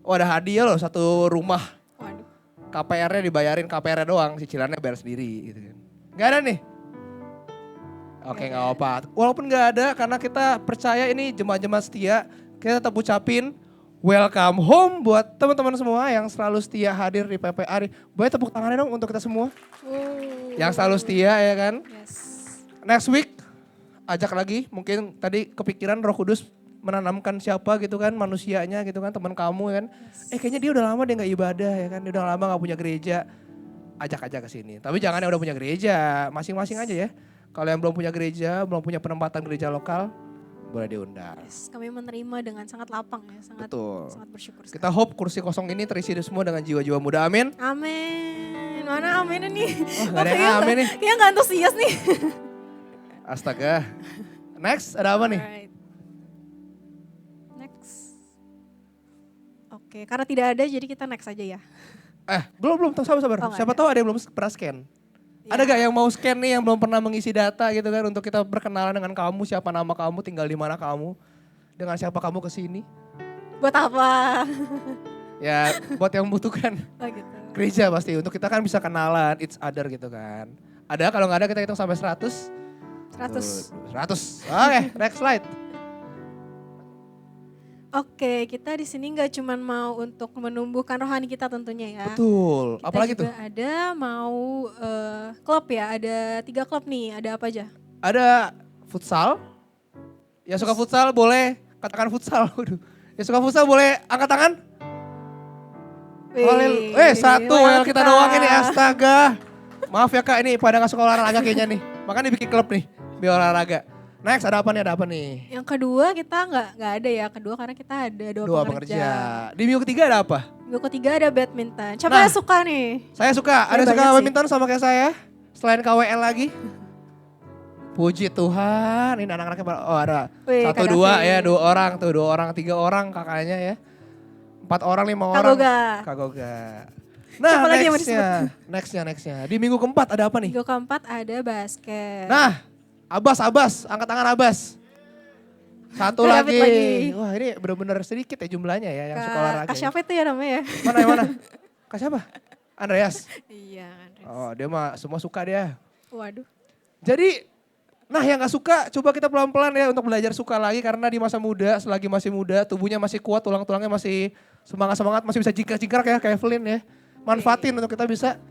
Oh ada hadiah loh, satu rumah. Waduh. KPR-nya dibayarin KPR-nya doang, cicilannya bayar sendiri gitu kan. Enggak ada nih? Oke nggak apa. Walaupun nggak ada karena kita percaya ini jemaat-jemaat setia, kita tetap ucapin welcome home buat teman-teman semua yang selalu setia hadir di PPA. Boleh tepuk tangannya dong untuk kita semua. Yang selalu setia ya kan. Yes. Next week ajak lagi, mungkin tadi kepikiran Roh Kudus menanamkan siapa gitu kan manusianya gitu kan, teman kamu ya kan. Kayaknya dia udah lama dia nggak ibadah ya kan, dia udah lama nggak punya gereja. Ajak aja ke sini. Tapi jangan yang udah punya gereja, masing-masing aja ya. Kalau yang belum punya gereja, belum punya penempatan gereja lokal, boleh diundang. Yes, kami menerima dengan sangat lapang ya, sangat Betul. sangat bersyukur. Kita hope kursi kosong ini terisi semua dengan jiwa-jiwa muda, amin. Amin. Mana amin ini? Wah, gak ada yang amin nih. Kayaknya gak antusias nih. Astaga. Next, ada apa nih? Alright. Next. Oke, karena tidak ada jadi kita next aja ya. Belum, sabar. Oh, nggak Siapa ada. tahu ada yang belum pernah scan. Ya. Ada gak yang mau scan nih yang belum pernah mengisi data gitu kan untuk kita berkenalan dengan kamu, siapa nama kamu, tinggal di mana kamu, dengan siapa kamu kesini. Buat apa? Ya buat yang membutuhkan Oh gitu. gereja pasti, untuk kita kan bisa kenalan each other gitu kan. Ada, kalau nggak ada kita hitung sampai 100. 100. 100. Oke, next slide. Oke, kita di sini nggak cuma mau untuk menumbuhkan rohani kita tentunya ya. Betul. Kita Apalagi juga tuh? ada mau klub ya, ada 3 klub nih, ada apa aja? Ada futsal. Yang suka futsal boleh katakan futsal. Waduh. Yang suka futsal boleh angkat tangan. Satu well kita doang ini, astaga. Maaf ya Kak, ini pada gak suka olahraga kayaknya nih. Makanya dibikin klub nih, biar olahraga. Next, ada apa nih? Yang kedua kita nggak ada ya, kedua karena kita ada dua pengerja. Di minggu ketiga ada apa? Minggu ketiga ada badminton. Siapa Nah. yang suka nih? Saya suka, ada Banyak suka sih. badminton sama kayak saya? Selain KWL lagi? Puji Tuhan, ini anak-anaknya ada. Wih, 1, Kak 2 Davi. ya, 2 orang tuh, 2 orang, 3 orang kakaknya ya. 4 orang, 5 Kak orang. Goga. Kak Goga. Nah, Siapa lagi yang mau nextnya. Di minggu keempat ada apa nih? Minggu keempat ada basket. Nah, Abbas, angkat tangan Abbas. Satu Kak David lagi. Wah ini benar-benar sedikit ya jumlahnya ya yang suka olahraga. Kak siapa itu ya namanya? Yang mana? Kak siapa? Andreas. Iya, Andres. Oh dia mah semua suka dia. Waduh. Jadi, nah yang gak suka coba kita pelan-pelan ya untuk belajar suka lagi. Karena di masa muda, selagi masih muda, tubuhnya masih kuat, tulang-tulangnya masih semangat-semangat, masih bisa jingkrak-jingkrak ya kayak Evelyn ya. Manfaatin untuk kita bisa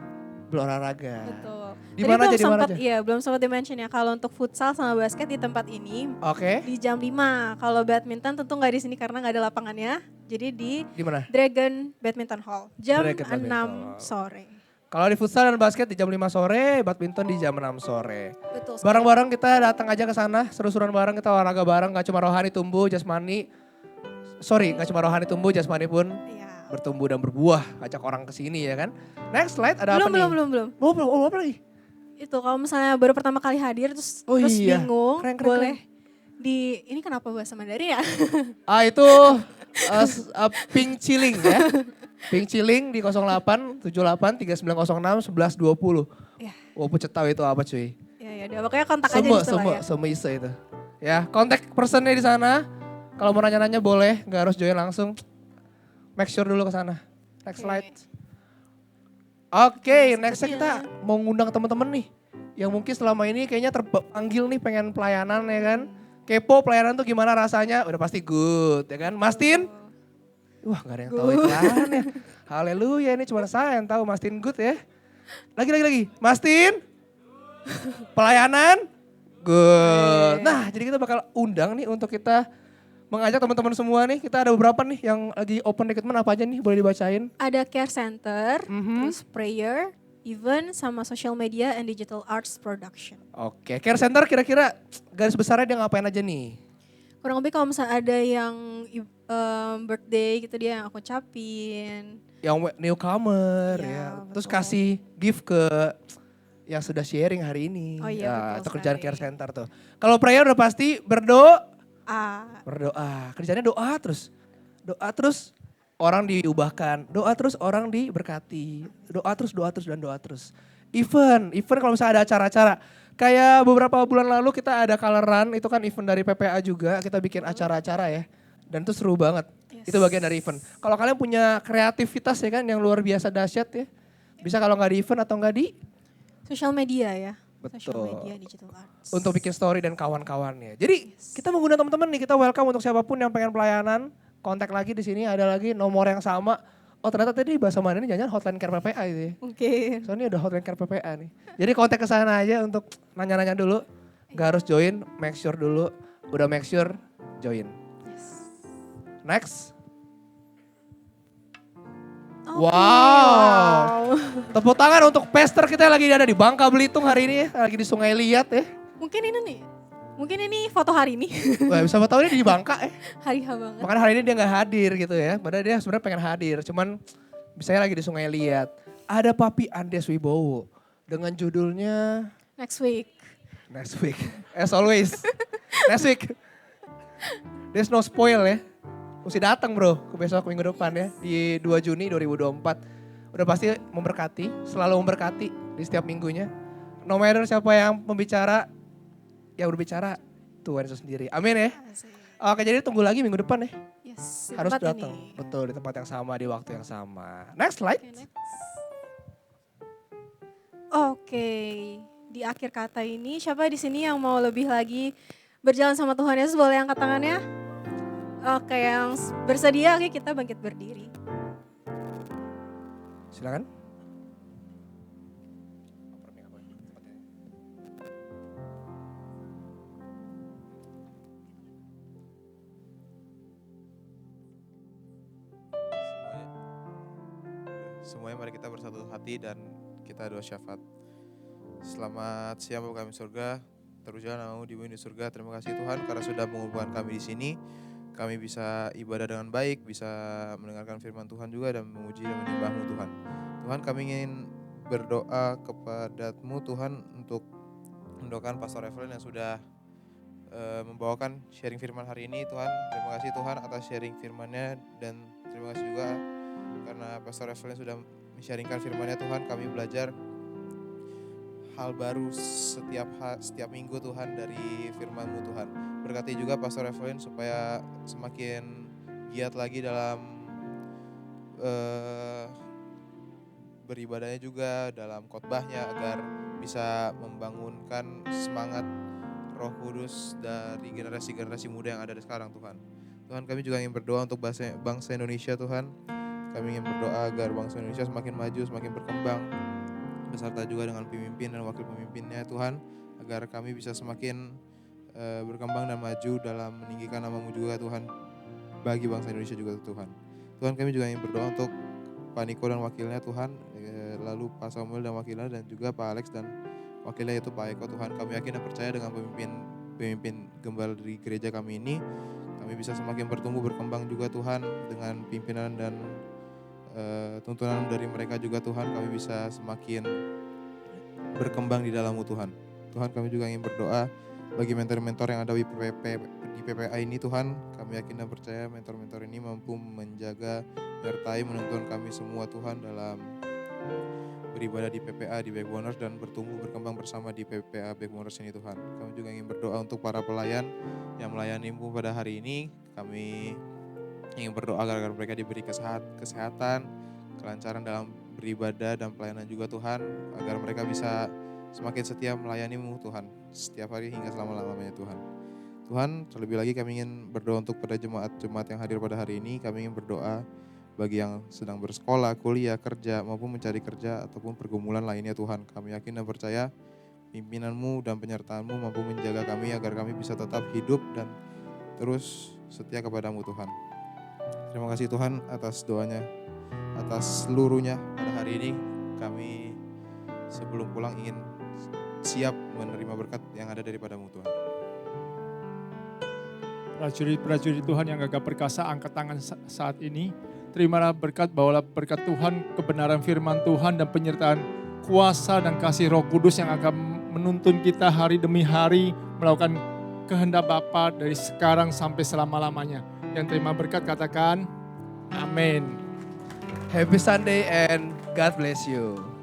berolahraga. Betul. Di mana aja, di mana aja? Iya, belum sempat di-mention ya. Kalau untuk futsal sama basket di tempat ini Oke, di jam 5. Kalau badminton tentu nggak di sini karena nggak ada lapangannya. Jadi di di mana? Dragon Badminton Hall. Jam Dragon 6 Badminton. sore. Kalau di futsal dan basket di jam 5 sore, badminton di jam 6 sore. Betul sekali. Bareng-bareng kita datang aja ke sana, seru-seruan bareng, kita olahraga bareng, gak cuma rohani tumbuh, jasmani. Gak cuma rohani tumbuh, jasmani pun Iya. bertumbuh dan berbuah, ajak orang ke sini ya kan. Next slide ada apa nih? Belum. Oh, apa lagi? Itu kalau misalnya baru pertama kali hadir terus Oh iya. bingung, Keren. boleh ini kenapa bahasa Mandarin ya? Itu pink chilling ya. Pink chilling di 08 78 3906 1120. Ya. Oh, pucet tahu itu apa cuy. Ya, udah pokoknya kontak aja di situ lah ya. Semua itu. Ya, kontak personnya di sana. Kalau mau nanya-nanya boleh, nggak harus join langsung. Make sure dulu ke sana. Next Oke. slide. Oke, Nah, nextnya seperti kita mau ngundang teman-teman nih. Yang mungkin selama ini kayaknya terpanggil nih pengen pelayanan ya kan. Kepo pelayanan tuh gimana rasanya, udah pasti good ya kan. Mastin? Wah gak ada yang tahu iklannya. Haleluya, ini cuma saya yang tahu Mastin good ya. Lagi. Mastin? Pelayanan? Good. Nah, jadi kita bakal undang nih untuk kita mengajak teman-teman semua nih. Kita ada beberapa nih yang lagi open recruitment, apa aja nih boleh dibacain? Ada care center, terus prayer, event, sama social media and digital arts production. Oke, care center kira-kira garis besarnya dia ngapain aja nih? Kurang lebih kalau misalnya ada yang birthday gitu dia yang aku ucapin. Yang newcomer Iya, ya. Terus betul. kasih gift ke yang sudah sharing hari ini. Oh iya, Ya, betul itu kerjaan sekali. care center tuh. Kalau prayer udah pasti berdoa. Ah, Berdoa, kerjanya doa terus. Doa terus orang diubahkan. Doa terus orang diberkati. Doa terus dan doa terus. Event kalau misalnya ada acara-acara. Kayak beberapa bulan lalu kita ada Color Run, itu kan event dari PPA juga. Kita bikin acara-acara ya. Dan itu seru banget. Yes. Itu bagian dari event. Kalau kalian punya kreativitas ya kan yang luar biasa dahsyat ya. Bisa kalau nggak di event atau nggak di social media ya. Betul. Social media, digital arts. untuk bikin story dan kawan-kawannya. Jadi kita mengundang teman-teman nih, kita welcome untuk siapapun yang pengen pelayanan, kontak lagi di sini ada lagi nomor yang sama. Oh ternyata tadi bahasa mana ini jangan hotline care PPA itu ya. Mungkin. Soalnya ada hotline care PPA nih. Jadi kontak ke sana aja untuk nanya-nanya dulu. Gak harus join, make sure dulu. Udah make sure, join. Next. Oke, Wow. Tepuk tangan untuk pester kita yang lagi ada di Bangka Belitung hari ini ya. Lagi di Sungai Liat ya. Mungkin ini nih. Mungkin ini foto hari ini. Wah, siapa tahu ini di Bangka ya. Hari H banget. Makanya hari ini dia gak hadir gitu ya. Padahal dia sebenarnya pengen hadir. Cuman misalnya lagi di Sungai Liat. Ada Papi Andes Wibowo. Dengan judulnya Next week. Next Week. As always. Next week. There's no spoil ya. Mesti datang bro ke besok minggu depan ya. Di 2 Juni 2024. Udah pasti memberkati. Selalu memberkati di setiap minggunya. No matter siapa yang pembicara. Yang berbicara Tuhan Yesus sendiri. Amin ya. Oke jadi tunggu lagi minggu depan ya. Yes, di Harus tempat datang. ini. Betul di tempat yang sama, di waktu yang sama. Next slide. Oke, next. Oke, di akhir kata ini siapa di sini yang mau lebih lagi berjalan sama Tuhan Yesus boleh angkat tangannya? Oke, yang bersedia oke kita bangkit berdiri. Silakan. Semuanya mari kita bersatu hati dan kita doa syafaat. Selamat siang Bapa kami di surga, terpujilah namamu di bumi di surga. Terima kasih Tuhan karena sudah mengumpulkan kami di sini. Kami bisa ibadah dengan baik, bisa mendengarkan firman Tuhan juga dan memuji dan menyembah-Mu Tuhan. Tuhan kami ingin berdoa kepada-Mu Tuhan untuk mendoakan Pastor Evelyn yang sudah membawakan sharing firman hari ini Tuhan. Terima kasih Tuhan atas sharing firman-Nya dan terima kasih juga karena Pastor Evelyn sudah men-sharingkan firman-Nya Tuhan. Kami belajar hal baru setiap minggu Tuhan dari firman-Mu Tuhan. Berkati juga Pastor Evelyn supaya semakin giat lagi dalam beribadahnya juga, dalam khotbahnya agar bisa membangunkan semangat Roh Kudus dari generasi-generasi muda yang ada sekarang Tuhan. Tuhan kami juga ingin berdoa untuk bangsa Indonesia Tuhan. Kami ingin berdoa agar bangsa Indonesia semakin maju, semakin berkembang. Beserta juga dengan pemimpin dan wakil pemimpinnya Tuhan. Agar kami bisa semakin berkembang dan maju dalam meninggikan nama-Mu juga Tuhan. Bagi bangsa Indonesia juga Tuhan. Tuhan kami juga ingin berdoa untuk Pak Niko dan wakilnya Tuhan. Lalu Pak Samuel dan wakilnya dan juga Pak Alex dan wakilnya yaitu Pak Eko Tuhan. Kami yakin dan percaya dengan pemimpin gembala di gereja kami ini. Kami bisa semakin bertumbuh berkembang juga Tuhan dengan pimpinan dan tuntunan dari mereka juga Tuhan. Kami bisa semakin berkembang di dalam-Mu Tuhan. Tuhan kami juga ingin berdoa bagi mentor-mentor yang ada di PPA ini Tuhan. Kami yakin dan percaya mentor-mentor ini mampu menjaga, menyertai, menuntun kami semua Tuhan dalam beribadah di PPA, di Backboners dan bertumbuh berkembang bersama di PPA Backboners ini Tuhan. Kami juga ingin berdoa untuk para pelayan yang melayani-Mu pada hari ini. Kami ingin berdoa agar mereka diberi kesehatan, kelancaran dalam beribadah dan pelayanan juga Tuhan. Agar mereka bisa semakin setia melayani-Mu Tuhan. Setiap hari hingga selama-lamanya Tuhan. Tuhan, terlebih lagi kami ingin berdoa untuk pada jemaat-jemaat yang hadir pada hari ini. Kami ingin berdoa bagi yang sedang bersekolah, kuliah, kerja, maupun mencari kerja ataupun pergumulan lainnya Tuhan. Kami yakin dan percaya pimpinan-Mu dan penyertaan-Mu mampu menjaga kami agar kami bisa tetap hidup dan terus setia kepada-Mu Tuhan. Terima kasih Tuhan atas doanya, atas seluruhnya pada hari ini. Kami sebelum pulang ingin siap menerima berkat yang ada daripada-Mu Tuhan. Prajurit-prajurit Tuhan yang gagah perkasa, angkat tangan saat ini. Terimalah berkat, bawalah berkat Tuhan, kebenaran firman Tuhan dan penyertaan kuasa dan kasih Roh Kudus yang akan menuntun kita hari demi hari melakukan kehendak Bapa dari sekarang sampai selama-lamanya. Yang terima berkat katakan amin. Happy Sunday and God bless you.